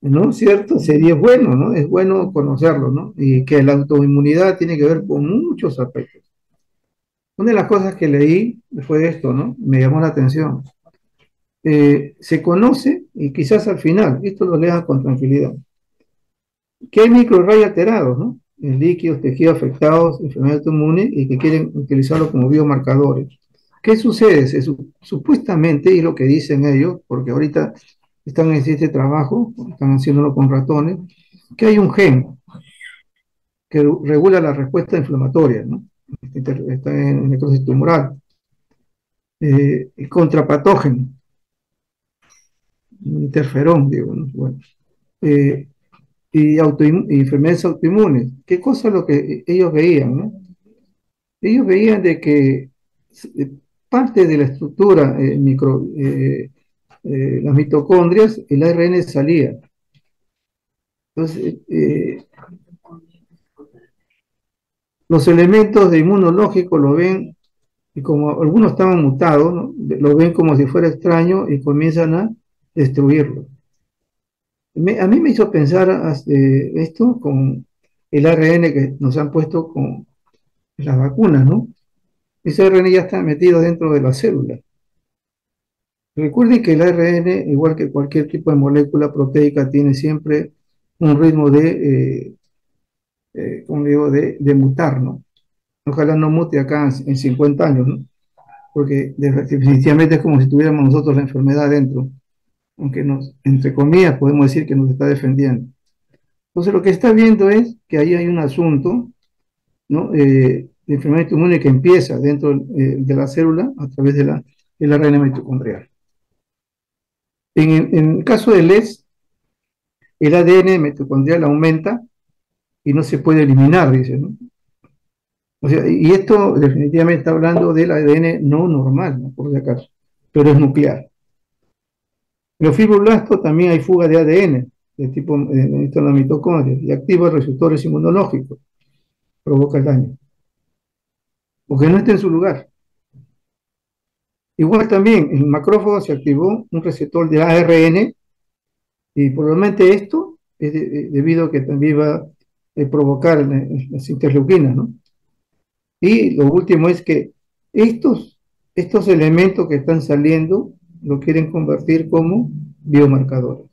¿no? ¿Cierto? Sería bueno, ¿no? Es bueno conocerlo, ¿no? Y que la autoinmunidad tiene que ver con muchos aspectos. Una de las cosas que leí fue esto, ¿no? Me llamó la atención. Se conoce, y quizás al final, esto lo lean con tranquilidad, que hay microarray alterados, ¿no? En líquidos, tejidos afectados, enfermedades autoinmunes y que quieren utilizarlo como biomarcadores. ¿Qué sucede? Supuestamente, y lo que dicen ellos, porque ahorita están en este trabajo, están haciéndolo con ratones, que hay un gen que regula la respuesta inflamatoria, ¿no? Está en necrosis tumoral, contra patógeno, interferón, digo, ¿no? Bueno, eh, y enfermedades autoinmunes. ¿Qué cosa es lo que ellos veían, ¿no? Ellos veían de que eh, parte de la estructura las mitocondrias, el ARN salía. Entonces, los elementos de inmunológico lo ven, y como algunos estaban mutados, ¿no? Lo ven como si fuera extraño y comienzan a destruirlo. A mí me hizo pensar esto con el ARN que nos han puesto con las vacunas, ¿no? Ese ARN ya está metido dentro de la célula. Recuerden que el ARN, igual que cualquier tipo de molécula proteica, tiene siempre un ritmo ¿cómo digo?, de mutar, ¿no? Ojalá no mute acá en 50 años, ¿no? Porque definitivamente es como si tuviéramos nosotros la enfermedad dentro, aunque entre comillas, podemos decir que nos está defendiendo. Entonces, lo que está viendo es que ahí hay un asunto, ¿no? De enfermedad inmune que empieza dentro de la célula a través del ARN mitocondrial. En el caso del LES, el ADN mitocondrial aumenta y no se puede eliminar, dice, ¿no? O sea, y esto definitivamente está hablando del ADN no normal, ¿no? Por si acaso, pero es nuclear. En los fibroblastos también hay fuga de ADN, de tipo en la mitocondria, y activa receptores inmunológicos, provoca el daño, porque no está en su lugar. Igual también, en el macrófago se activó un receptor de ARN, y probablemente esto es debido a que también va a provocar las interleuquinas, ¿no? Y lo último es que estos elementos que están saliendo lo quieren convertir como biomarcadores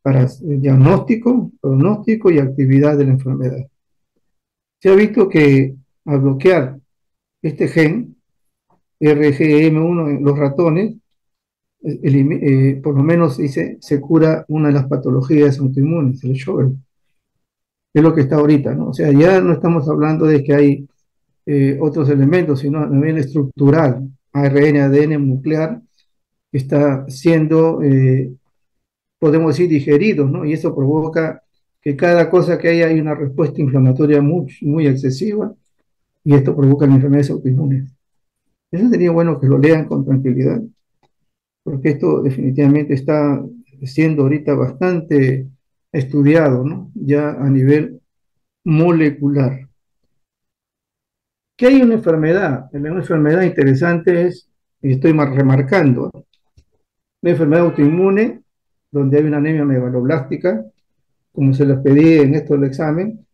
para diagnóstico, pronóstico y actividad de la enfermedad. Se ha visto que al bloquear este gen, RGM1 en los ratones, por lo menos se cura una de las patologías autoinmunes, el Sjögren, es lo que está ahorita, ¿no? O sea, ya no estamos hablando de que hay otros elementos, sino a nivel estructural, ARN, ADN nuclear, que está siendo, podemos decir, digerido, ¿no? Y eso provoca que cada cosa que haya hay una respuesta inflamatoria muy, muy excesiva, y esto provoca las enfermedades autoinmunes. Eso sería bueno que lo lean con tranquilidad, porque esto definitivamente está siendo ahorita bastante estudiado, ¿no? Ya a nivel molecular. Que hay una enfermedad, una enfermedad interesante es, y estoy remarcando, una enfermedad autoinmune donde hay una anemia megaloblástica, como se les pedí en esto del examen,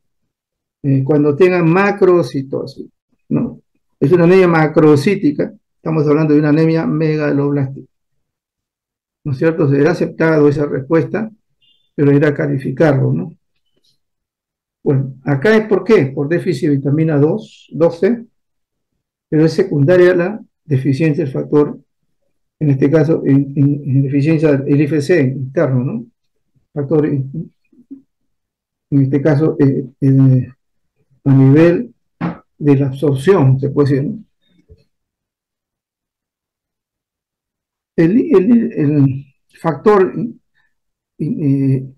cuando tengan macrocitosis, ¿no? Es una anemia macrocítica, estamos hablando de una anemia megaloblástica, ¿no es cierto? Será aceptado esa respuesta, pero irá a calificarlo, ¿no? Bueno, acá es por qué, por déficit de vitamina 2, 12, pero es secundaria la deficiencia del factor, en este caso, en deficiencia del IFC interno, ¿no? Factor, en este caso, a nivel de la absorción, se puede decir, ¿no? El factor eh,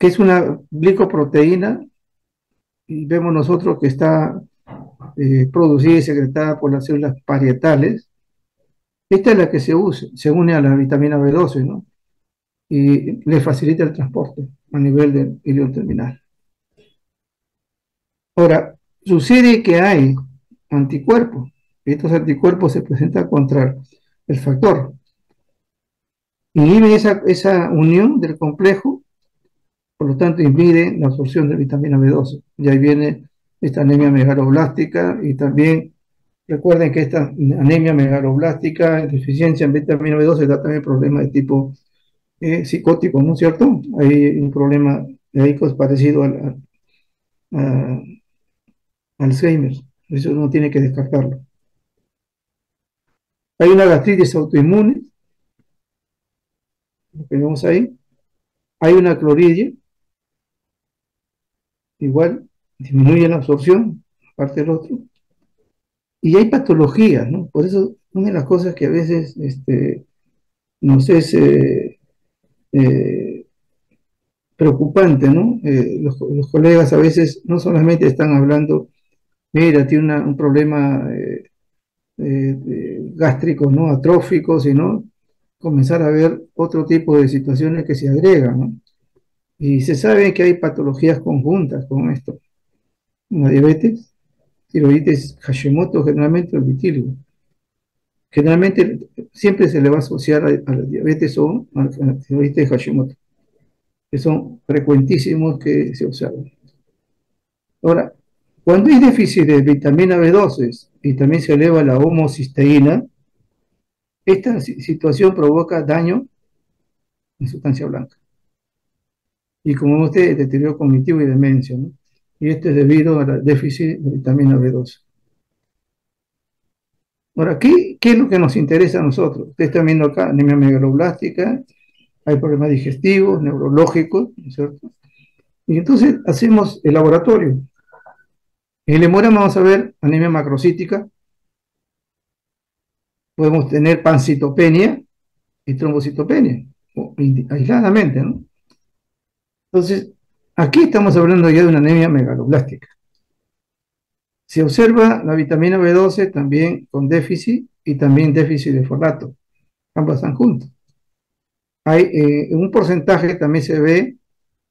que es una glicoproteína, y vemos nosotros que está producida y secretada por las células parietales. Esta es la que se une a la vitamina B12, ¿no? Y le facilita el transporte a nivel del hilo terminal. Ahora, sucede que hay anticuerpos, y estos anticuerpos se presentan contra el factor, inhiben esa unión del complejo, por lo tanto impide la absorción de vitamina B12. Y ahí viene esta anemia megaloblástica y también recuerden que esta anemia megaloblástica, deficiencia en vitamina B12, da también problemas de tipo psicótico, ¿no es cierto? Hay un problema de ahí pues, parecido a Alzheimer, eso uno tiene que descartarlo. Hay una gastritis autoinmune, lo que vemos ahí. Hay una cloridia, igual disminuye la absorción, aparte del otro. Y hay patologías, ¿no? Por eso una de las cosas que a veces nos es eh, preocupante, ¿no? Los colegas a veces no solamente están hablando, mira, tiene un problema gástrico, ¿no? Atrófico, sino comenzar a ver otro tipo de situaciones que se agregan, ¿no? Y se sabe que hay patologías conjuntas con esto. La diabetes, tiroides Hashimoto, generalmente el vitíligo. Generalmente siempre se le va a asociar a la diabetes o a la tiroides Hashimoto, que son frecuentísimos que se observan. Ahora, cuando hay déficit de vitamina B12 y también se eleva la homocisteína, esta situación provoca daño en sustancia blanca. Y como usted, deterioro cognitivo y demencia, ¿no? Y esto es debido al déficit de vitamina B12. Ahora, ¿qué es lo que nos interesa a nosotros? Ustedes están viendo acá anemia megaloblástica, hay problemas digestivos, neurológicos, ¿no es cierto? Y entonces hacemos el laboratorio. En el hemograma vamos a ver anemia macrocítica, podemos tener pancitopenia y trombocitopenia, aisladamente, ¿no? Entonces, aquí estamos hablando ya de una anemia megaloblástica. Se observa la vitamina B12 también con déficit y también déficit de folato. Ambas están juntas. Hay un porcentaje también se ve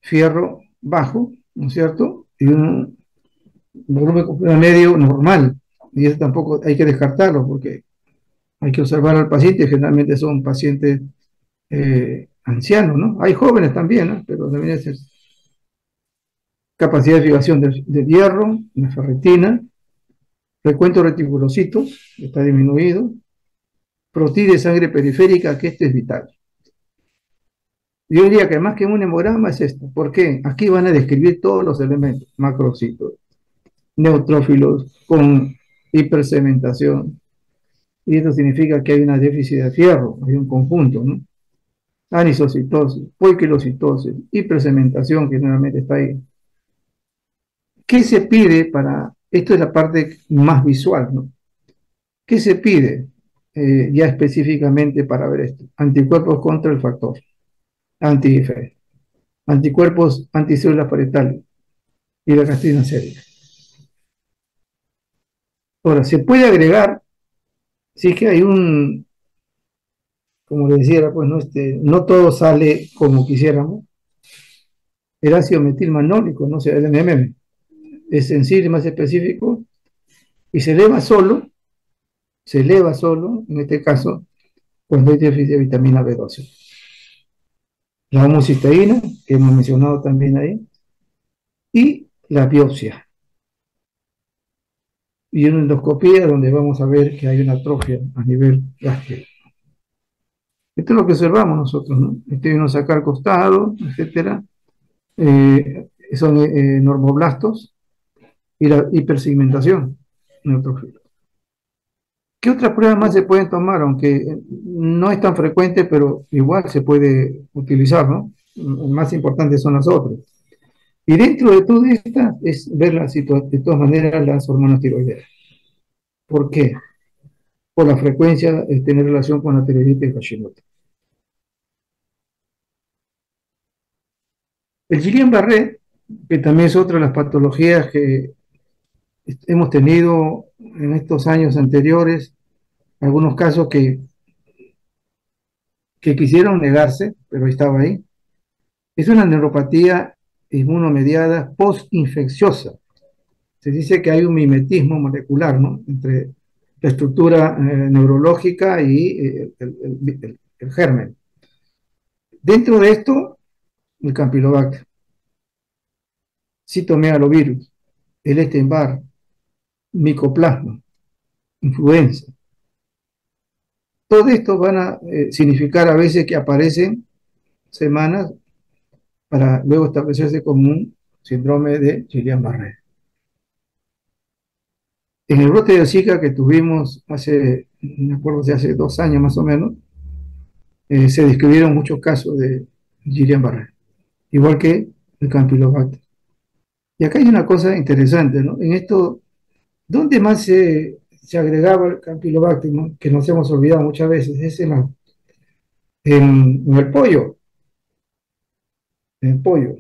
fierro bajo, ¿no es cierto? Y un volumen medio normal. Y eso tampoco hay que descartarlo porque hay que observar al paciente. Generalmente son pacientes ancianos, ¿no? Hay jóvenes también, ¿no? Pero también es capacidad de fijación de hierro, la ferritina, recuento reticulocito, está disminuido, proteína de sangre periférica, que este es vital. Yo diría que más que un hemograma es esto. ¿Por qué? Aquí van a describir todos los elementos, macrocitos, neutrófilos con hipercementación. Y esto significa que hay una déficit de fierro, hay un conjunto, ¿no? Anisocitosis, poiquilocitosis, hipercementación, que normalmente está ahí. ¿Qué se pide para, esto es la parte más visual, ¿no? ¿Qué se pide ya específicamente para ver esto? Anticuerpos contra el factor, anti-IFE, anticuerpos anticélulas parietales y la castrina sérica. Ahora, se puede agregar, si es que hay como le decía, pues no todo sale como quisiéramos, el ácido metilmanólico, no sé, el MMM, es sensible, más específico, y se eleva solo, en este caso, cuando hay déficit de vitamina B12. La homocisteína, que hemos mencionado también ahí, y la biopsia. Y una endoscopía donde vamos a ver que hay una atrofia a nivel gástrico. Esto es lo que observamos nosotros, ¿no? Uno sacar costado, etcétera. son normoblastos y la hipersegmentación neutrófila. ¿Qué otras pruebas más se pueden tomar? Aunque no es tan frecuente, pero igual se puede utilizar, ¿no? Más importantes son las otras. Y dentro de todo esta es ver de todas maneras las hormonas tiroideas. ¿Por qué? Por la frecuencia de tener relación con la tiroiditis Hashimoto. El Guillain-Barré, que también es otra de las patologías que hemos tenido en estos años anteriores, algunos casos que quisieron negarse, pero estaba ahí. Es una neuropatía inmunomediada postinfecciosa. Se dice que hay un mimetismo molecular, ¿no?, entre la estructura neurológica y el germen. Dentro de esto, el Campylobacter, citomegalovirus, el Epstein-Barr, micoplasma, influenza. Todo esto van a significar a veces que aparecen semanas para luego establecerse como un síndrome de Guillain-Barré. En el brote de Zika que tuvimos hace, me acuerdo, de hace 2 años más o menos, se describieron muchos casos de Guillain-Barré, igual que el Campylobacter. Y acá hay una cosa interesante, ¿no? En esto, ¿dónde más se agregaba el Campylobacter, ¿no?, que nos hemos olvidado muchas veces? Es en el pollo, en el pollo.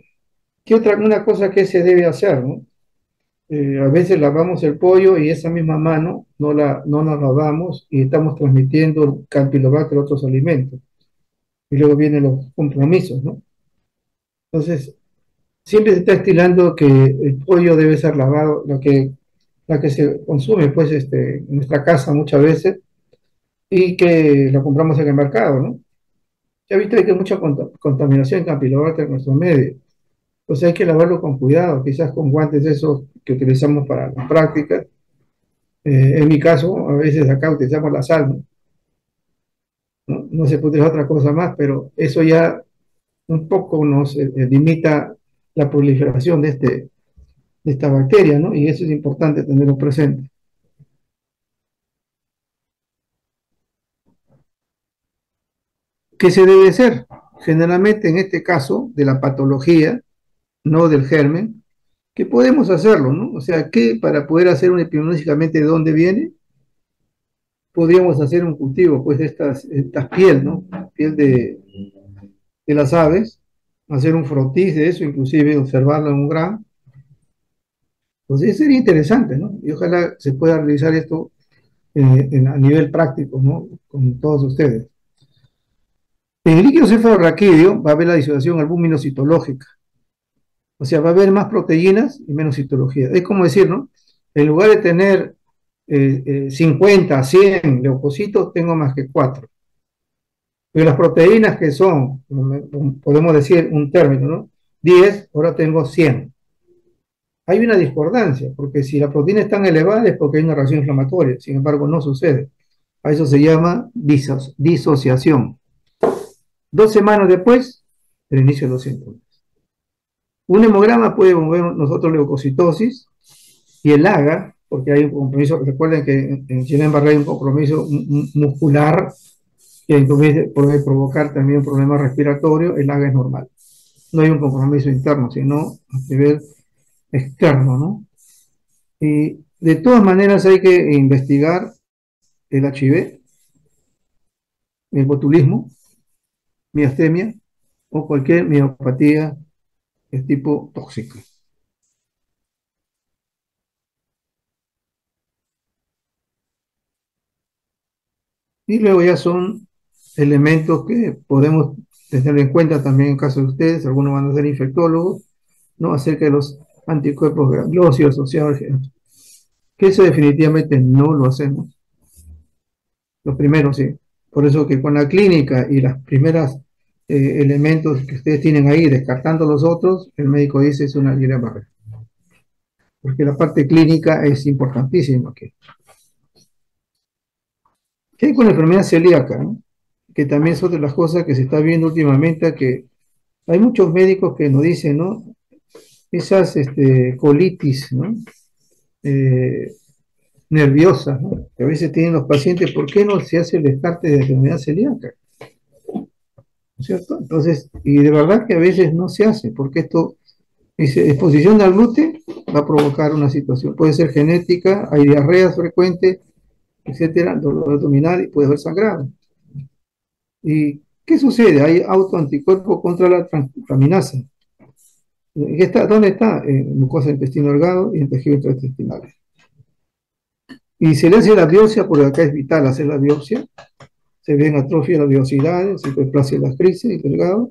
¿Qué otra una cosa que se debe hacer, ¿no? A veces lavamos el pollo y esa misma mano no nos lavamos y estamos transmitiendo el Campylobacter a otros alimentos. Y luego vienen los compromisos, ¿no? Entonces, siempre se está estilando que el pollo debe ser lavado, la que se consume pues en nuestra casa muchas veces y que lo compramos en el mercado, ¿no? Ya viste que hay mucha contaminación en Campylobacter en nuestro medio. Entonces hay que lavarlo con cuidado, quizás con guantes esos que utilizamos para las prácticas. En mi caso, a veces acá utilizamos la sal, ¿no? No se puede utilizar otra cosa más, pero eso ya un poco nos limita la proliferación de esta bacteria, ¿no? Y eso es importante tenerlo presente. ¿Qué se debe hacer? Generalmente en este caso de la patología, no del germen, que podemos hacerlo, ¿no? O sea, que para poder hacer un epidemiológicamente de dónde viene, podríamos hacer un cultivo, pues, de estas piel, ¿no? Piel de las aves, hacer un frotis de eso, inclusive observarlo en un gran. Entonces sería interesante, ¿no? Y ojalá se pueda realizar esto a nivel práctico, ¿no?, con todos ustedes. En el líquido cefalorraquídeo va a haber la disociación albumino-citológica, o sea, va a haber más proteínas y menos citología. Es como decir, ¿no? En lugar de tener 50, 100 leucocitos, tengo más que 4. Pero las proteínas que son, podemos decir un término, ¿no?, 10, ahora tengo 100. Hay una discordancia, porque si la proteína es tan elevada es porque hay una reacción inflamatoria, sin embargo no sucede. A eso se llama disociación. 2 semanas después, el inicio de los síntomas. Un hemograma puede mover nosotros leucocitosis y el AGA, porque hay un compromiso, recuerden que en Guillain-Barré hay un compromiso muscular que puede provocar también un problema respiratorio. El AGA es normal. No hay un compromiso interno, sino a nivel externo, ¿no? Y de todas maneras hay que investigar el HIV, el botulismo, miastemia o cualquier miopatía de tipo tóxico. Y luego ya son elementos que podemos tener en cuenta también en caso de ustedes, algunos van a ser infectólogos, ¿no?, acerca de los anticuerpos gangliosos asociados, que eso definitivamente no lo hacemos. Los primeros sí. Por eso que con la clínica y las primeras elementos que ustedes tienen ahí, descartando los otros, el médico dice es una Guillain-Barré. Porque la parte clínica es importantísima aquí. ¿Qué hay con la enfermedad celíaca, ¿no?, que también es otra de las cosas que se está viendo últimamente, que Hay muchos médicos que nos dicen, ¿no? Esas colitis, ¿no? Eh, nerviosas, ¿no? Que a veces tienen los pacientes, ¿por qué no se hace el descarte de enfermedad celíaca? ¿No es cierto? Entonces, y de verdad que a veces no se hace, porque esto, exposición al gluten va a provocar una situación, puede ser genética, hay diarreas frecuentes, etcétera, dolor abdominal y puede haber sangrado. ¿Y qué sucede? Hay autoanticuerpos contra la transaminasa. ¿Dónde está? En mucosa del intestino delgado y en tejido intraintestinal. Y se le hace la biopsia, porque acá es vital hacer la biopsia. Se ven atrofia de las velocidades, hiperplasia de las crisis y delgado,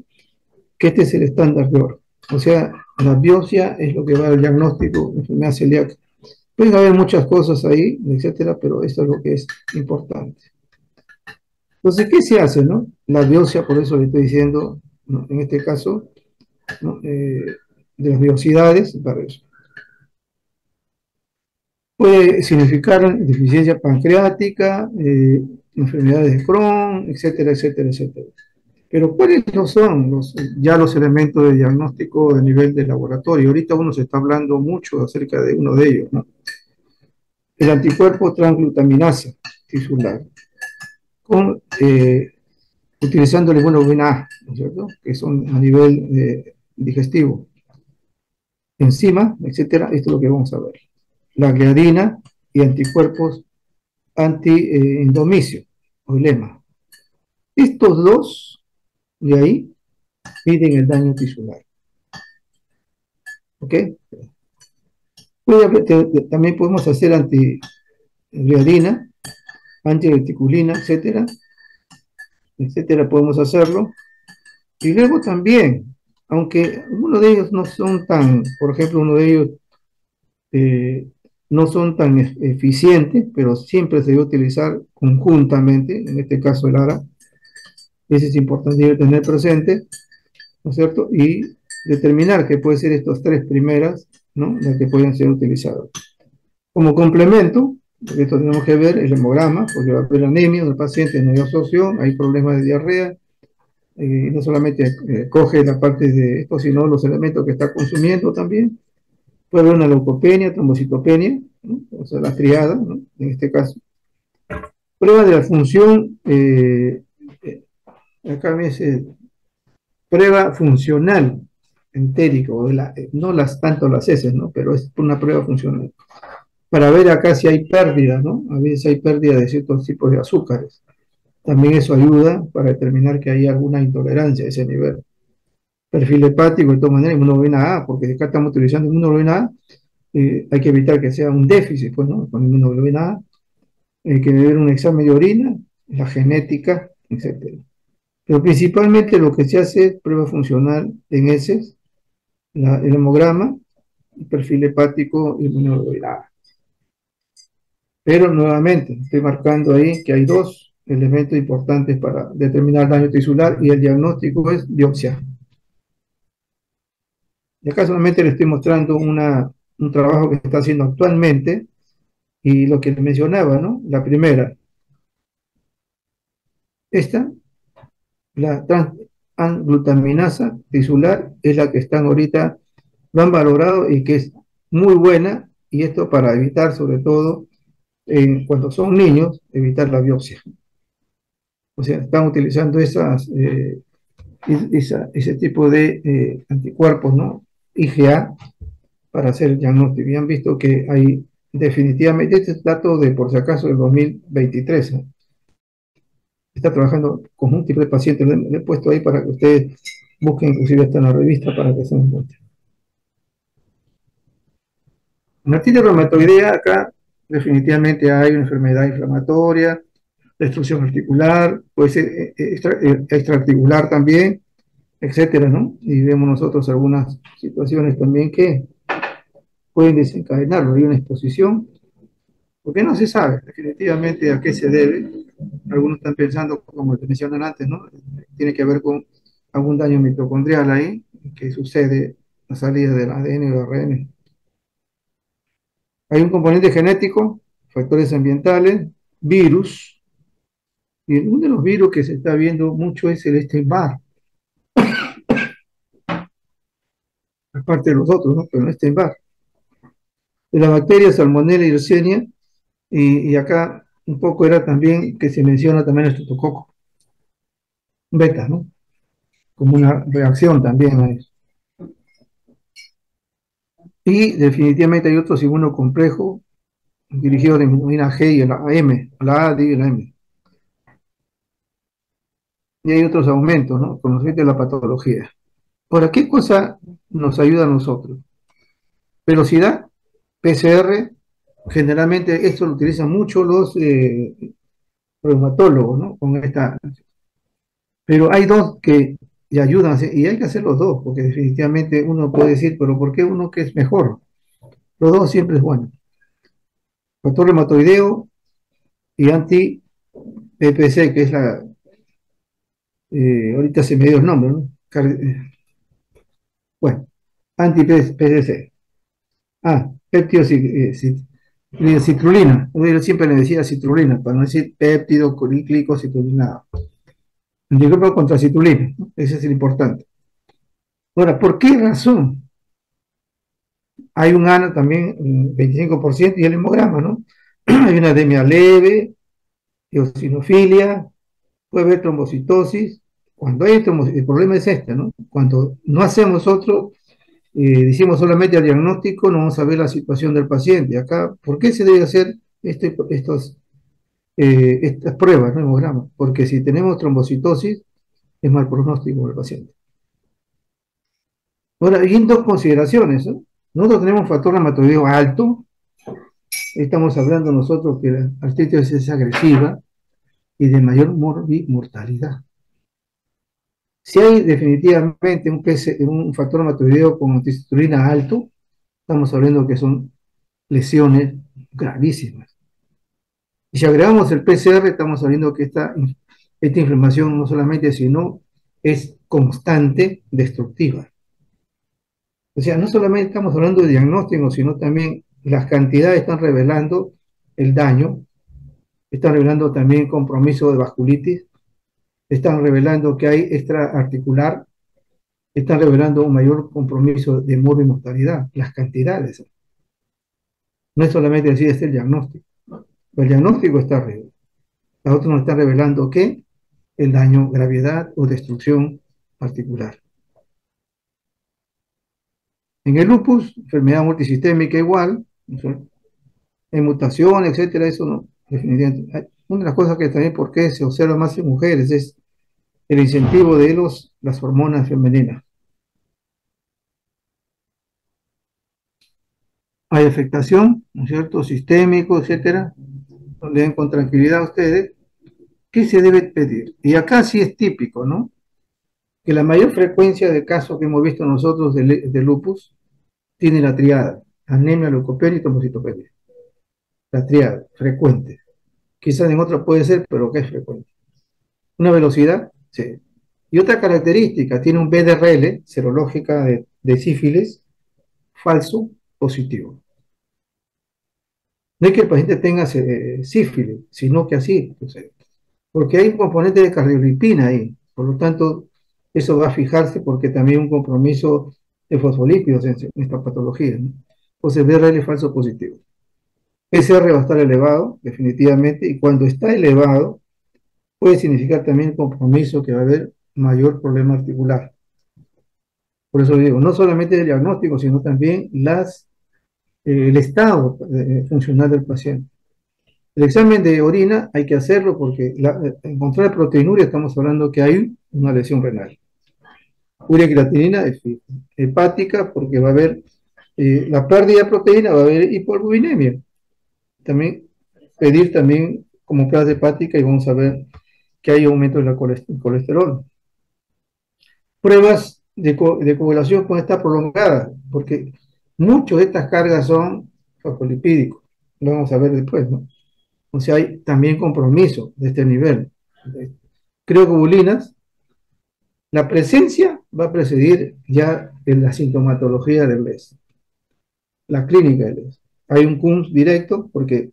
que este es el estándar de oro. O sea, la biopsia es lo que va al diagnóstico de enfermedad celíaca. Pueden haber muchas cosas ahí, etcétera, pero esto es lo que es importante. Entonces, ¿qué se hace, no? La biopsia, por eso le estoy diciendo, ¿no? En este caso, ¿no? De las velocidades, para eso. Puede significar deficiencia pancreática, enfermedades de Crohn, etcétera, etcétera, etcétera. Pero ¿cuáles no son ya los elementos de diagnóstico a nivel de laboratorio? Ahorita uno se está hablando mucho acerca de uno de ellos, ¿no? El anticuerpo transglutaminasa tisular, utilizando la hemoglobina A, ¿no es cierto? Que son a nivel digestivo, enzima, etcétera. Esto es lo que vamos a ver. La gliadina y anticuerpos anti-endomicio, o lema. Estos dos de ahí miden el daño tisular. ¿Ok? También podemos hacer anti-gliadina, antireticulina, etcétera, etcétera, podemos hacerlo. Y luego también, aunque uno de ellos no son tan, por ejemplo, uno de ellos eh, no son tan eficientes, pero siempre se debe utilizar conjuntamente, en este caso el ARA, ese es importante tener presente, ¿no es cierto? Y determinar que pueden ser estas tres primeras, ¿no? Las que pueden ser utilizadas. Como complemento, esto tenemos que ver el hemograma, porque va a haber anemia del paciente, no hay absorción, hay problemas de diarrea, no solamente coge la parte de esto, sino los elementos que está consumiendo también. Puede haber una leucopenia, trombocitopenia, ¿no? O sea, la triada, ¿no? En este caso. Prueba de la función, acá me dice prueba funcional entérico, no tanto las heces, ¿no? Pero es una prueba funcional. Para ver acá si hay pérdida, ¿no? A veces hay pérdida de ciertos tipos de azúcares. También eso ayuda para determinar que hay alguna intolerancia a ese nivel. Perfil hepático, de todas maneras, inmunoglobulina A, porque acá estamos utilizando inmunoglobulina A, hay que evitar que sea un déficit, pues, ¿no? Con inmunoglobulina A, hay que ver un examen de orina, la genética, etcétera. Pero principalmente lo que se hace es prueba funcional en heces, el hemograma, el perfil hepático y inmunoglobulina A. Pero nuevamente, estoy marcando ahí que hay dos elementos importantes para determinar el daño tisular y el diagnóstico es biopsia. Y acá solamente le estoy mostrando un trabajo que está haciendo actualmente y lo que le mencionaba, ¿no? La primera, esta, la transglutaminasa tisular, es la que están ahorita, lo han valorado y que es muy buena, y esto para evitar, sobre todo, cuando son niños, evitar la biopsia. O sea, están utilizando ese tipo de anticuerpos, ¿no? IgA, para hacer el diagnóstico. Y han visto que hay definitivamente, este es dato de, por si acaso, del 2023, ¿no? Está trabajando con múltiples pacientes, le he puesto ahí para que ustedes busquen, inclusive está en la revista para que se den cuenta. En la artritis reumatoidea, acá definitivamente hay una enfermedad inflamatoria, destrucción articular, puede ser extraarticular también, etcétera, ¿no? Y vemos nosotros algunas situaciones también que pueden desencadenarlo. Hay una exposición, porque no se sabe definitivamente a qué se debe. Algunos están pensando, como te mencionan antes, ¿no? Tiene que ver con algún daño mitocondrial ahí, que sucede a la salida del ADN y del ARN. Hay un componente genético, factores ambientales, virus, y uno de los virus que se está viendo mucho es el Epstein-Barr. aparte de los otros, ¿no? Pero no está en bar. De la bacteria Salmonella y Yersinia, y acá un poco era también que se menciona también el estreptococo beta, ¿no? Como una reacción también a eso. Y definitivamente hay otro signo complejo dirigido a la hemoglobina G y a la M, a la A, D y a la M. Y hay otros aumentos, ¿no? Con los de la patología. Ahora, ¿qué cosa nos ayuda a nosotros? Velocidad, PCR, generalmente esto lo utilizan mucho los reumatólogos, ¿no? Con esta. Pero hay dos que y ayudan, y hay que hacer los dos, porque definitivamente uno puede decir, pero ¿por qué uno que es mejor? Los dos siempre es bueno. Factor reumatoideo y anti-PPC, que es la, ahorita se me dio el nombre, ¿no? Bueno, anti-PPC. Ah, citrulina. Yo siempre le decía citrulina, para no decir péptido, colíclico, citrulinado. Anticuerpo contra citrulina, ¿no? Ese es el importante. Ahora, ¿por qué razón? Hay un ANA también, un 25%, y el hemograma, ¿no? Hay una anemia leve, eosinofilia, puede haber trombocitosis. Cuando hay trombocitosis, el problema es este, ¿no? Cuando no hacemos otro, decimos solamente el diagnóstico, no vamos a ver la situación del paciente. Acá, ¿por qué se debe hacer estas pruebas, ¿no? Hemograma? Porque si tenemos trombocitosis, es mal pronóstico del paciente. Ahora, hay dos consideraciones, ¿no? Nosotros tenemos factor reumatoideo alto, estamos hablando nosotros que la artritis es agresiva y de mayor mortalidad. Si hay definitivamente un factor reumatoideo con anticitulina alto, estamos hablando que son lesiones gravísimas. Y si agregamos el PCR, estamos hablando que esta inflamación no solamente, sino es constante, destructiva. O sea, no solamente estamos hablando de diagnóstico, sino también las cantidades están revelando el daño, están revelando también compromiso de vasculitis, están revelando que hay extraarticular, están revelando un mayor compromiso de mortalidad, las cantidades. No es solamente decir, es el diagnóstico. El diagnóstico está arriba. La otra nos está revelando que el daño, gravedad o destrucción particular. En el lupus, enfermedad multisistémica igual, en mutación, etcétera, eso no, definitivamente. Una de las cosas que también, ¿por qué se observa más en mujeres? Es el incentivo de las hormonas femeninas. Hay afectación, ¿no es cierto?, sistémico, etcétera, donde ven con tranquilidad ustedes. ¿Qué se debe pedir? Y acá sí es típico, ¿no? Que la mayor frecuencia de casos que hemos visto nosotros de lupus tiene la triada, anemia, leucopenia y trombocitopenia. La triada, frecuente. Quizás en otra puede ser, pero que es frecuente. Una velocidad, sí. Y otra característica, tiene un BDRL, serológica de sífilis, falso, positivo. No es que el paciente tenga sífilis, sino que así sucede. Porque hay un componente de cardiolipina ahí, por lo tanto, eso va a fijarse porque también hay un compromiso de fosfolípidos en esta patología, ¿no? Entonces, BRL falso positivo. PCR va a estar elevado, definitivamente, y cuando está elevado, puede significar también compromiso que va a haber mayor problema articular. Por eso digo, no solamente el diagnóstico, sino también el estado funcional del paciente. El examen de orina hay que hacerlo porque encontrar proteinuria estamos hablando que hay una lesión renal. Urea creatinina hepática porque va a haber la pérdida de proteína, va a haber hipoalbuminemia. También pedir también como placa hepática y vamos a ver que hay aumento del colesterol. Pruebas de coagulación con esta prolongada, porque muchas de estas cargas son fosfolipídicos. Lo vamos a ver después, ¿no? O sea, hay también compromiso de este nivel. Crioglobulinas, la presencia va a precedir ya en la sintomatología del LES, la clínica del LES. Hay un CUMS directo porque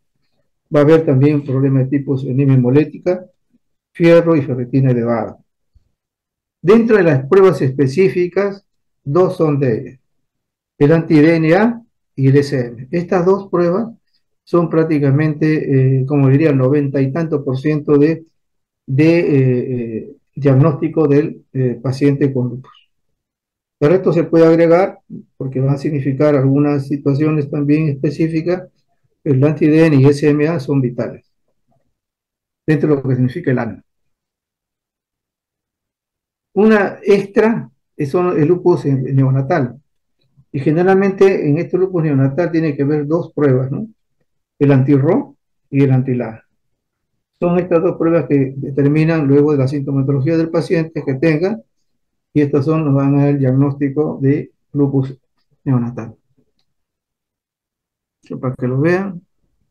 va a haber también problemas de tipos anemia hemolética, fierro y ferritina elevada. Dentro de las pruebas específicas, dos son de ellas. el anti-DNA y el SM. Estas dos pruebas son prácticamente, como diría, el 90 y tanto por ciento de diagnóstico del paciente con lupus. El resto se puede agregar porque van a significar algunas situaciones también específicas. El anti-DNA y SMA son vitales dentro de lo que significa el ANA. Una extra son el lupus neonatal. Y generalmente en este lupus neonatal tiene que haber dos pruebas, ¿no? El anti-RO y el anti-LA. Son estas dos pruebas que determinan luego de la sintomatología del paciente que tenga, y estas son, nos van a dar el diagnóstico de lupus neonatal. Para que lo vean,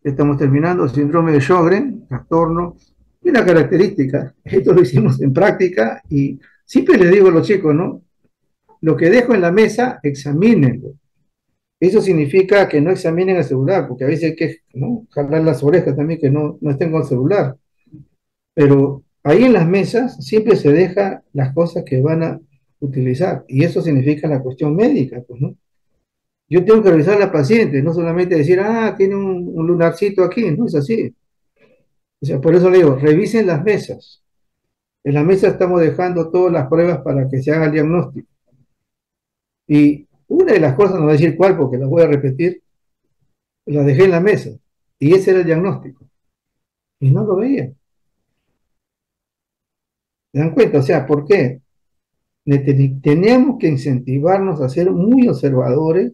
estamos terminando. Síndrome de Sjögren, trastorno, y la característica. Esto lo hicimos en práctica y siempre les digo a los chicos, ¿no? Lo que dejo en la mesa, examínenlo. Eso significa que no examinen el celular, porque a veces hay que, ¿no?, jalar las orejas también, que no estén con el celular. Pero ahí en las mesas siempre se deja las cosas que van a utilizar, y eso significa la cuestión médica, pues, ¿no? Yo tengo que revisar a la paciente, no solamente decir, ah, tiene un lunarcito aquí, no es así. O sea, por eso le digo, revisen las mesas. En la mesa estamos dejando todas las pruebas para que se haga el diagnóstico. Y una de las cosas, no voy a decir cuál porque las voy a repetir, la dejé en la mesa. Y ese era el diagnóstico. Y no lo veía. ¿Se dan cuenta? O sea, ¿por qué? Teníamos que incentivarnos a ser muy observadores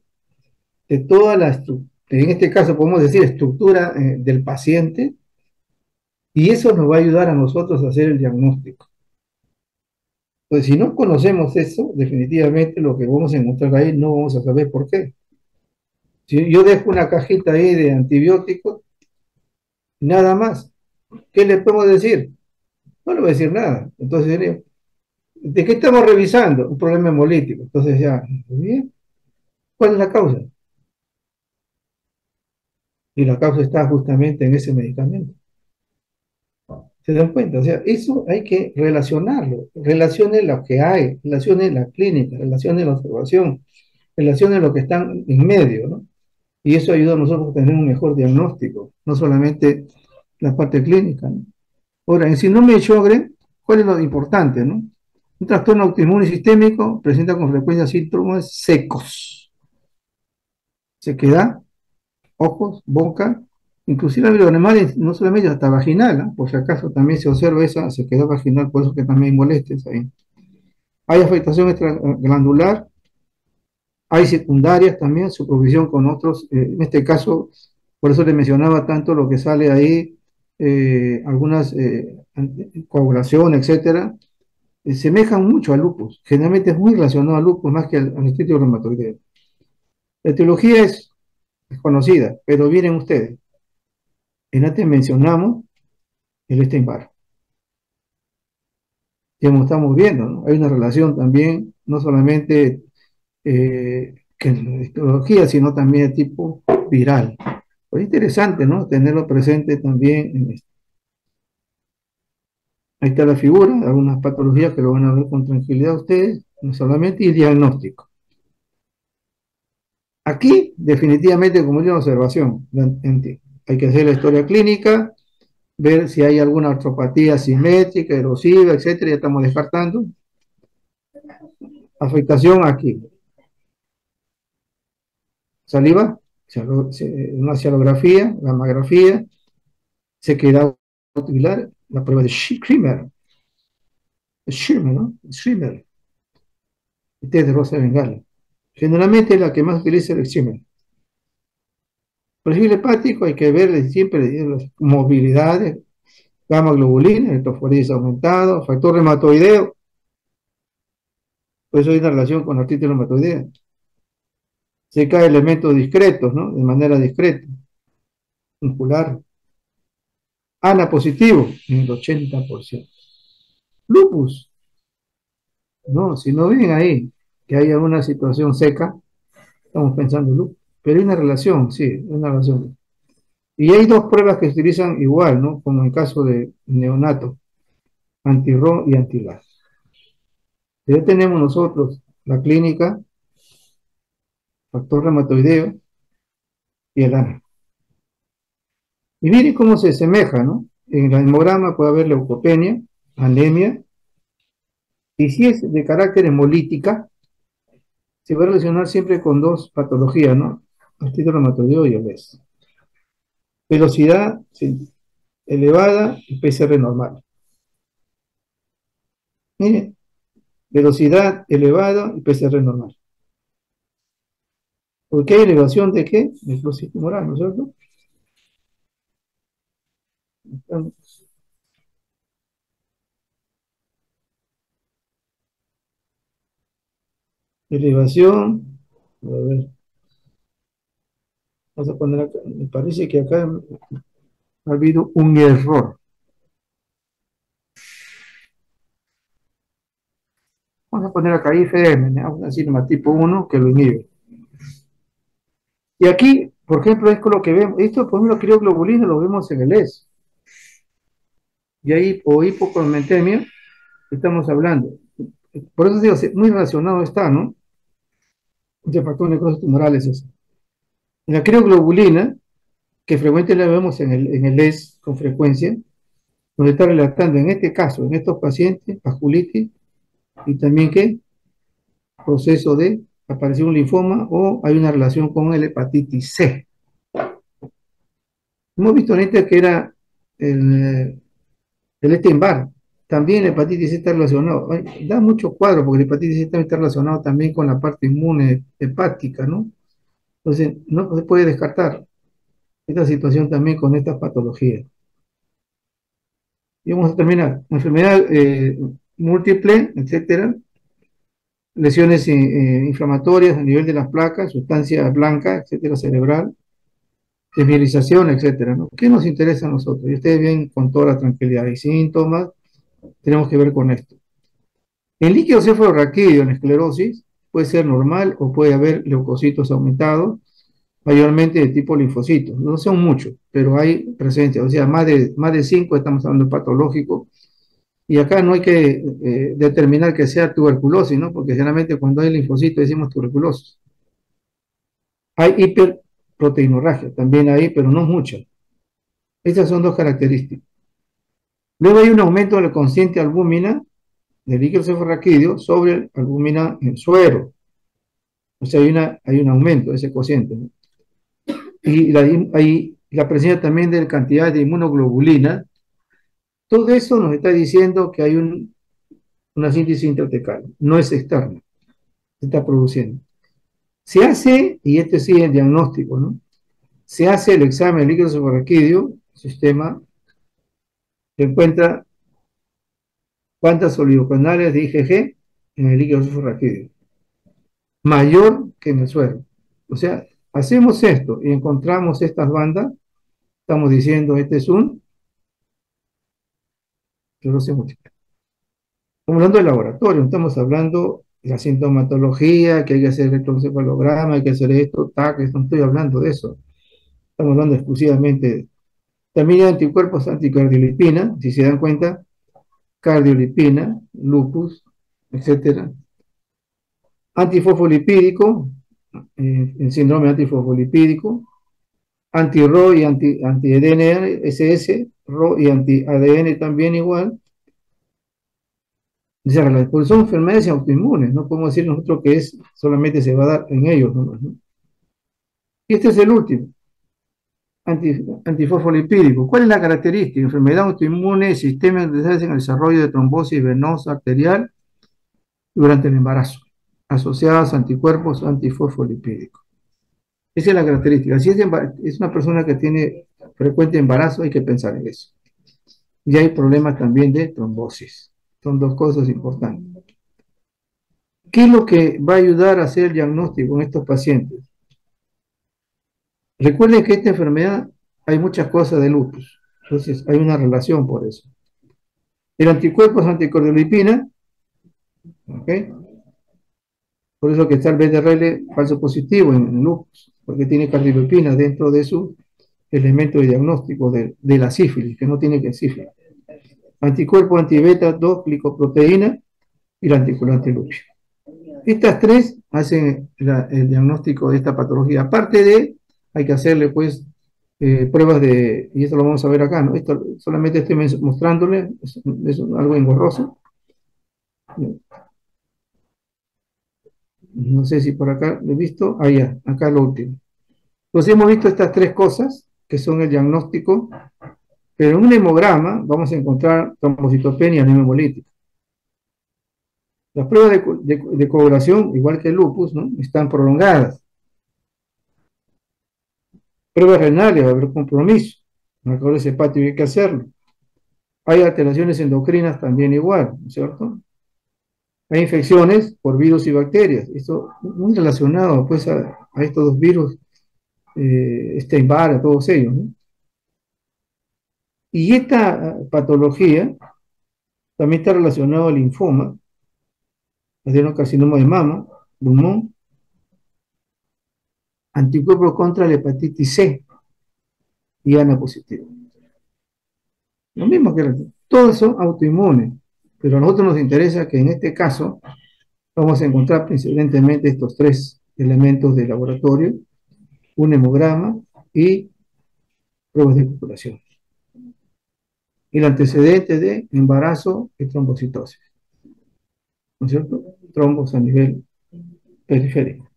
de toda la estructura, en este caso podemos decir estructura del paciente, y eso nos va a ayudar a nosotros a hacer el diagnóstico. Pues si no conocemos eso, definitivamente lo que vamos a encontrar ahí no vamos a saber por qué. Si yo dejo una cajita ahí de antibióticos, nada más, ¿qué le puedo decir? No le voy a decir nada. Entonces, ¿de qué estamos revisando? Un problema hemolítico. Entonces ya, bien, ¿cuál es la causa? Y la causa está justamente en ese medicamento. ¿Se dan cuenta? O sea, eso hay que relacionarlo. Relacione lo que hay, relacione la clínica, relacione la observación, relacione lo que están en medio, ¿no? Y eso ayuda a nosotros a tener un mejor diagnóstico, no solamente la parte clínica, ¿no? Ahora, en síndrome de Sjögren, ¿cuál es lo importante, no? Un trastorno autoinmune sistémico presenta con frecuencia síntomas secos, sequedad, ojos, boca, inclusive a los animales, no solamente hasta vaginal, ¿no? Por si acaso también se observa esa sequedad vaginal, por eso que también molestes ahí. Hay afectación extraglandular, hay secundarias también, su provisión con otros, en este caso, por eso le mencionaba tanto lo que sale ahí, algunas coagulación, etcétera, semejan mucho al lupus. Generalmente es muy relacionado al lupus más que al artritis reumatoidea. La etiología es conocida, pero miren ustedes, en antes mencionamos el Epstein-Barr. Como estamos viendo, ¿no? Hay una relación también, no solamente que en la etiología, sino también de tipo viral. Pues interesante, ¿no? Tenerlo presente también en esto. Ahí está la figura, algunas patologías que lo van a ver con tranquilidad ustedes, no solamente, y diagnóstico. Aquí, definitivamente, como una observación, hay que hacer la historia clínica, ver si hay alguna artropatía simétrica, erosiva, etcétera, ya estamos descartando. Afectación aquí. Saliva, una cialografía, gammagrafía, sequedad ocular, la prueba de Schirmer, ¿no? Schirmer, este es de rosa de bengala. Generalmente la que más utiliza es el Schirmer. Perfil hepático, hay que ver siempre las movilidades, gamma globulina, electroforesis aumentado, factor reumatoideo, pues eso hay una relación con la artritis reumatoidea. Se cae elementos discretos, ¿no? De manera discreta, muscular. ANA positivo, en el 80%. Lupus, no, si no ven ahí que hay alguna situación seca, estamos pensando en lupus. Pero hay una relación, sí, una relación. Y hay dos pruebas que se utilizan igual, ¿no? Como en el caso de neonato, anti-RO y anti-LAS. Ya tenemos nosotros la clínica, factor reumatoideo y el ANA. Y miren cómo se asemeja, ¿no? En el hemograma puede haber leucopenia, anemia, y si es de carácter hemolítica, se va a relacionar siempre con dos patologías, ¿no? Artritis reumatoideo y OLES. Velocidad sí, elevada y PCR normal. Miren, velocidad elevada y PCR normal. Porque hay elevación de qué? De flujo tumoral, ¿no es cierto? Elevación, a ver, vamos a poner acá, me parece que acá ha habido un error. Vamos a poner acá IFM, ¿no? Una síntoma tipo 1 que lo inhibe. Y aquí, por ejemplo, es con lo que vemos, esto por ejemplo, crioglobulina lo vemos en el ES. Y ahí, o hipocrometemia, estamos hablando. Por eso digo, muy relacionado está, ¿no? De factor necrosis tumorales eso. En la crioglobulina, que frecuentemente la vemos en el ES con frecuencia, nos está relatando en este caso, en estos pacientes, vasculitis y también que proceso de aparición de un linfoma o hay una relación con el hepatitis C. Hemos visto ahorita que era el Epstein-Barr. También la hepatitis C está relacionado. Da mucho cuadro porque la hepatitis C está relacionado también con la parte inmune hepática, ¿no? Entonces, no se puede descartar esta situación también con estas patologías. Y vamos a terminar. Enfermedad múltiple, etcétera. Lesiones inflamatorias a nivel de las placas, sustancia blanca, etcétera, cerebral, desmielización, etcétera, ¿no? ¿Qué nos interesa a nosotros? Y ustedes ven con toda la tranquilidad y síntomas, tenemos que ver con esto. El líquido cefalorraquídeo en esclerosis puede ser normal o puede haber leucocitos aumentados, mayormente de tipo linfocitos. No son muchos, pero hay presencia. O sea, más de 5 estamos hablando de patológico. Y acá no hay que determinar que sea tuberculosis, ¿no? Porque generalmente cuando hay linfocitos decimos tuberculosis. Hay hiperproteinorragia, también hay, pero no mucha. Estas son dos características. Luego hay un aumento de la consciente albúmina del líquido cefalorraquídeo sobre albúmina en suero. O sea, hay un aumento de ese cociente, ¿no? Y hay la presencia también de la cantidad de inmunoglobulina. Todo eso nos está diciendo que hay una síntesis intratecal, no es externa, se está produciendo. Se hace, y este sí es el diagnóstico, ¿no? Se hace el examen de líquido cefalorraquídeo, el sistema se encuentra cuántas oligocanales de IgG en el líquido cefalorraquídeo, mayor que en el suero. O sea, hacemos esto y encontramos estas bandas, estamos diciendo este es un esclerosis múltiple. Estamos hablando de laboratorio, estamos hablando de la sintomatología, que hay que hacer electroencefalograma, hay que hacer esto, TAC, no estoy hablando de eso. Estamos hablando exclusivamente de también hay anticuerpos anticardiolipina, si se dan cuenta, cardiolipina, lupus, etcétera. Antifosfolipídico, el síndrome antifosfolipídico, anti-RO y anti-ADN-SS, RO y anti-ADN también igual. Porque son enfermedades autoinmunes, no podemos decir nosotros que es solamente se va a dar en ellos nomás, ¿no? Y este es el último, antifosfolipídico. ¿Cuál es la característica? Enfermedad autoinmune, sistema de en el desarrollo de trombosis venosa arterial durante el embarazo, asociadas a anticuerpos antifosfolipídicos. Esa es la característica. Si es una persona que tiene frecuente embarazo, hay que pensar en eso. Y hay problemas también de trombosis. Son dos cosas importantes. ¿Qué es lo que va a ayudar a hacer el diagnóstico en estos pacientes? Recuerden que esta enfermedad hay muchas cosas de lupus. Entonces hay una relación por eso. El anticuerpo es anticardiolipina, ¿ok? Por eso que está el BDRL falso positivo en lupus, porque tiene cardiolipina dentro de su elemento de diagnóstico de la sífilis, que no tiene que sífilis. Anticuerpo antibeta 2 glicoproteína y la anticoagulante lúpica. Estas tres hacen el diagnóstico de esta patología. Aparte de, hay que hacerle pues pruebas de, y esto lo vamos a ver acá, ¿no? Esto solamente estoy mostrándole, es algo engorroso. No sé si por acá lo he visto. Ah, ya, acá lo último. Entonces hemos visto estas tres cosas, que son el diagnóstico, pero en un hemograma vamos a encontrar trombocitopenia y anemia hemolítica. Las pruebas de coagulación, igual que el lupus, ¿no? Están prolongadas. Pruebas renales, va a haber compromiso. Marcadores hepáticos hay que hacerlo. Hay alteraciones endocrinas también igual, ¿no es cierto? Hay infecciones por virus y bacterias. Esto muy relacionado pues a estos dos virus, Epstein-Barr, a todos ellos, ¿no? Y esta patología también está relacionada al linfoma, adenocarcinoma de mama, pulmón, anticuerpos contra la hepatitis C y ANA positivo. Lo mismo que todos son autoinmunes, pero a nosotros nos interesa que en este caso vamos a encontrar principalmente estos tres elementos de laboratorio, un hemograma y pruebas de copulación. El antecedente de embarazo y trombocitosis, ¿no es cierto? Trombos a nivel periférico.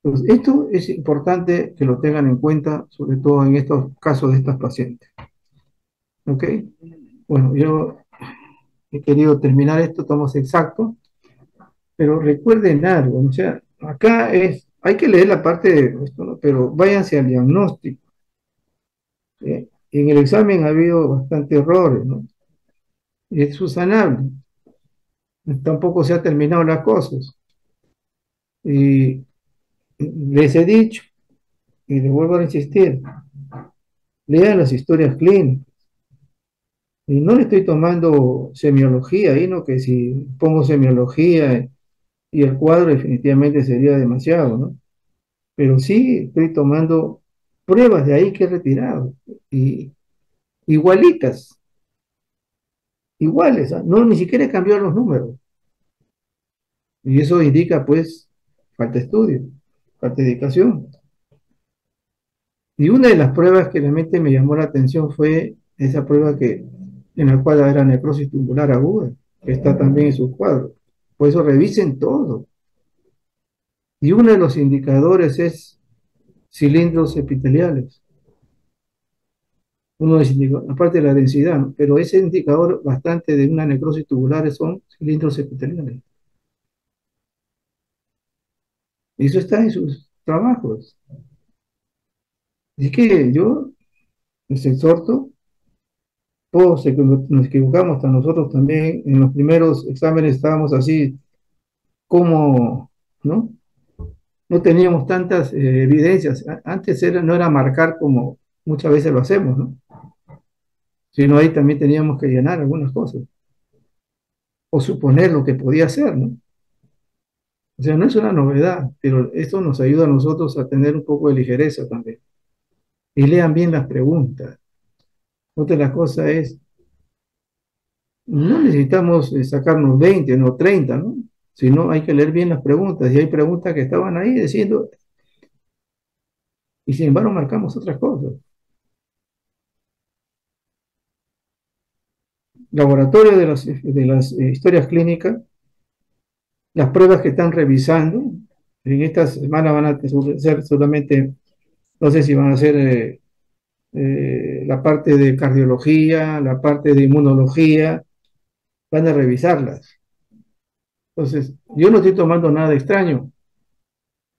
Entonces, esto es importante que lo tengan en cuenta, sobre todo en estos casos de estas pacientes. ¿Ok? Bueno, yo he querido terminar esto, estamos exactos, pero recuerden algo, o sea, acá es, hay que leer la parte de esto, ¿no? Pero váyanse al diagnóstico. ¿Sí? En el examen ha habido bastantes errores, ¿no? Y es subsanable. Tampoco se ha terminado las cosas. Y les he dicho, y les vuelvo a insistir, lean las historias clínicas. Y no le estoy tomando semiología ahí, ¿no? Que si pongo semiología y el cuadro definitivamente sería demasiado, ¿no? Pero sí estoy tomando pruebas de ahí que he retirado. Y igualitas, iguales, ¿ah? No, ni siquiera he cambiado los números. Y eso indica, pues, falta de estudio, falta de dedicación. Y una de las pruebas que realmente me llamó la atención fue esa prueba en la cual era necrosis tubular aguda, que está también en su cuadro. Por eso revisen todo. Y uno de los indicadores es cilindros epiteliales. Uno de los indicadores, aparte de la densidad, ¿no? Pero ese indicador bastante de una necrosis tubular son cilindros epiteliales. Y eso está en sus trabajos. Así que yo les exhorto, todos nos equivocamos, hasta nosotros también, en los primeros exámenes estábamos así como, ¿no? No teníamos tantas evidencias. Antes no era marcar como muchas veces lo hacemos, ¿no? Sino ahí también teníamos que llenar algunas cosas o suponer lo que podía ser, ¿no? O sea, no es una novedad, pero esto nos ayuda a nosotros a tener un poco de ligereza también. Y lean bien las preguntas. Otra de las cosas es, no necesitamos sacarnos 20, no 30, ¿no? Sino hay que leer bien las preguntas. Y hay preguntas que estaban ahí diciendo, y sin embargo marcamos otras cosas. Laboratorio de las historias clínicas, las pruebas que están revisando, en esta semana van a ser solamente, no sé si van a ser la parte de cardiología, la parte de inmunología, van a revisarlas. Entonces, yo no estoy tomando nada extraño.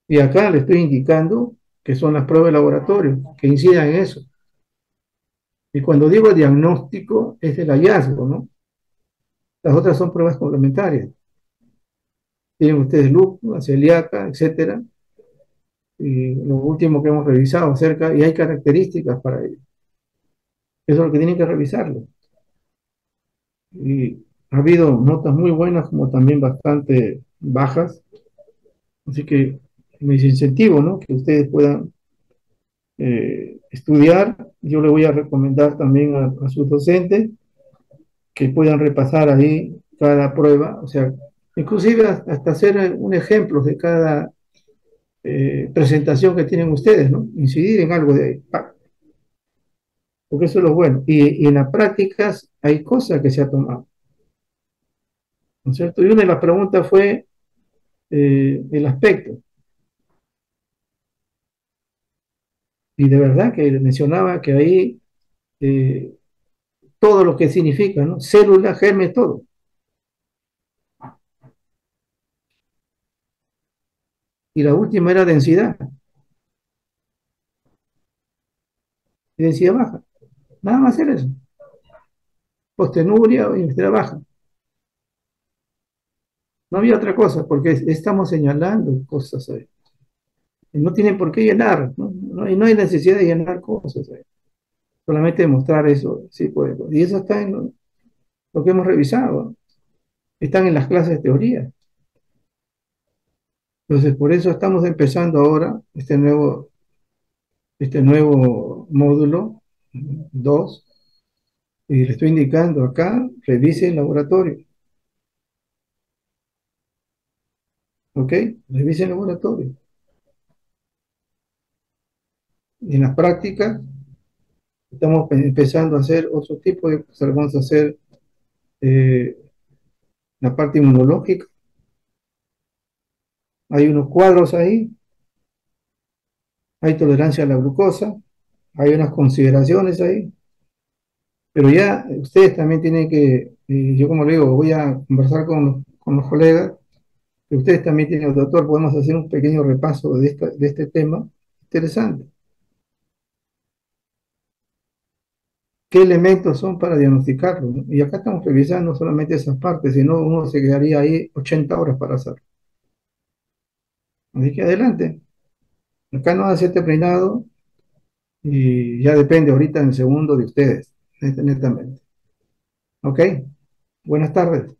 Y acá le estoy indicando que son las pruebas de laboratorio, que incidan en eso. Y cuando digo diagnóstico, es el hallazgo, ¿no? Las otras son pruebas complementarias. Tienen ustedes lupus, celíaca, etcétera. Y lo último que hemos revisado acerca, y hay características para ello. Eso es lo que tienen que revisarlo. Y ha habido notas muy buenas como también bastante bajas. Así que les incentivo, ¿no? Que ustedes puedan estudiar. Yo le voy a recomendar también a sus docentes que puedan repasar ahí cada prueba, o sea, inclusive hasta hacer un ejemplo de cada presentación que tienen ustedes, ¿no? Incidir en algo de ahí, ¡pac! Porque eso es lo bueno. Y en las prácticas hay cosas que se ha tomado, ¿no es cierto? Y una de las preguntas fue el aspecto. Y de verdad que mencionaba que ahí eh, todo lo que significa, ¿no? Célula, germen, todo. Y la última era densidad, y densidad baja. Nada más era eso. Postenuria o densidad baja. No había otra cosa, porque estamos señalando cosas ahí. Y no tienen por qué llenar, ¿no? No hay necesidad de llenar cosas ahí. Solamente demostrar eso, sí, pues. Y eso está en lo que hemos revisado. Están en las clases de teoría. Entonces, por eso estamos empezando ahora este nuevo módulo 2 y le estoy indicando acá, revise el laboratorio, ¿ok? Revise el laboratorio. Y en las prácticas estamos empezando a hacer otro tipo de cosas. Vamos a hacer eh, la parte inmunológica. Hay unos cuadros ahí, hay tolerancia a la glucosa, hay unas consideraciones ahí, pero ya ustedes también tienen que, yo como le digo, voy a conversar con los colegas, que ustedes también tienen, doctor, podemos hacer un pequeño repaso de este tema interesante. ¿Qué elementos son para diagnosticarlo? ¿No? Y acá estamos revisando no solamente esas partes, sino uno se quedaría ahí 80 horas para hacerlo. Así que adelante. Acá no hace este peinado y ya depende ahorita en segundo de ustedes, netamente. ¿Ok? Buenas tardes.